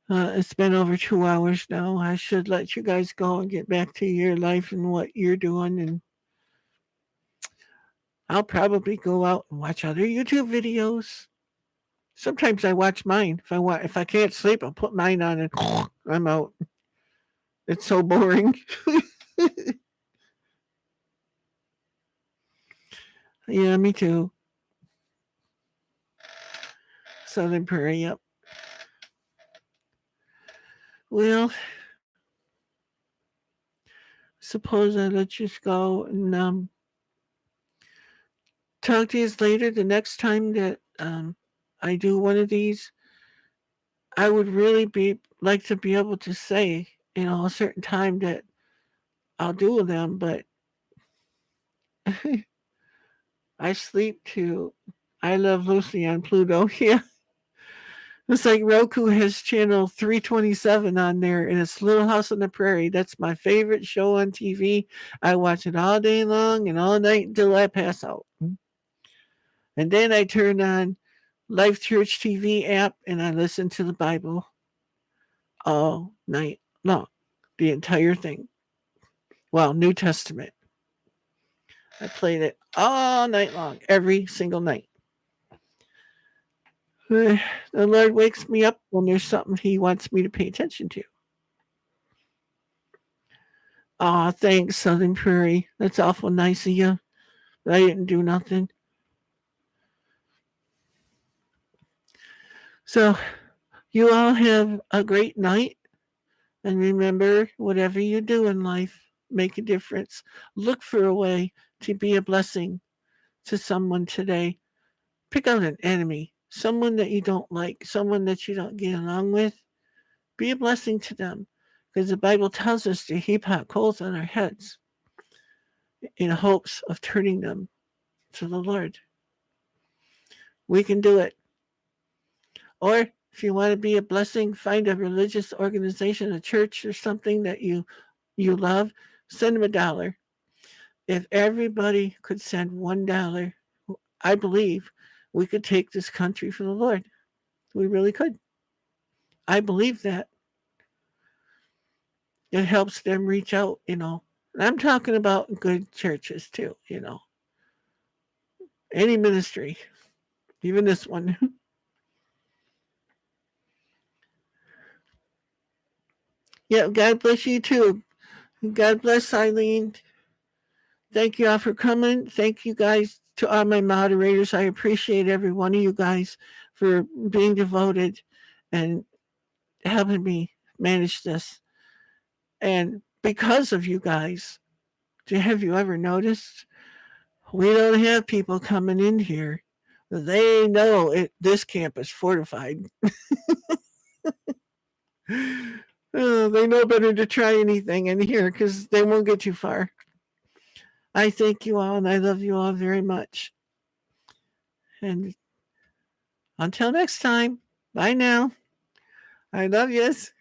it's been over 2 hours now. I should let you guys go and get back to your life and what you're doing. And I'll probably go out and watch other YouTube videos. Sometimes I watch mine. If I can't sleep, I'll put mine on and I'm out. It's so boring. Yeah, me too. Southern Prairie, yep. Well, suppose I let you go and talk to you later. The next time that I do one of these, I would really be like to be able to say, a certain time that I'll do them, but I sleep to I Love Lucy on Pluto. Yeah. It's like Roku has channel 327 on there, and it's Little House on the Prairie. That's my favorite show on TV. I watch it all day long and all night until I pass out. And then I turn on Life Church TV app and I listen to the Bible all night long. The entire thing. Well, New Testament. I played it all night long, every single night. The Lord wakes me up when there's something He wants me to pay attention to. Aw, thanks, Southern Prairie. That's awful nice of you. I didn't do nothing. So, you all have a great night. And remember, whatever you do in life, make a difference. Look for a way to be a blessing to someone today. Pick out an enemy, someone that you don't like, someone that you don't get along with. Be a blessing to them. Because the Bible tells us to heap hot coals on our heads in hopes of turning them to the Lord. We can do it. Or if you want to be a blessing, find a religious organization, a church or something that you love, send them $1. If everybody could send $1, I believe we could take this country for the Lord. We really could. I believe that. It helps them reach out. And I'm talking about good churches too. Any ministry, even this one. Yeah, God bless you too. God bless Eileen. Thank you all for coming. Thank you guys to all my moderators. I appreciate every one of you guys for being devoted and helping me manage this. And because of you guys, have you ever noticed we don't have people coming in here? They know this camp is fortified. They know better to try anything in here because they won't get too far. I thank you all and I love you all very much. And until next time, bye now. I love yous.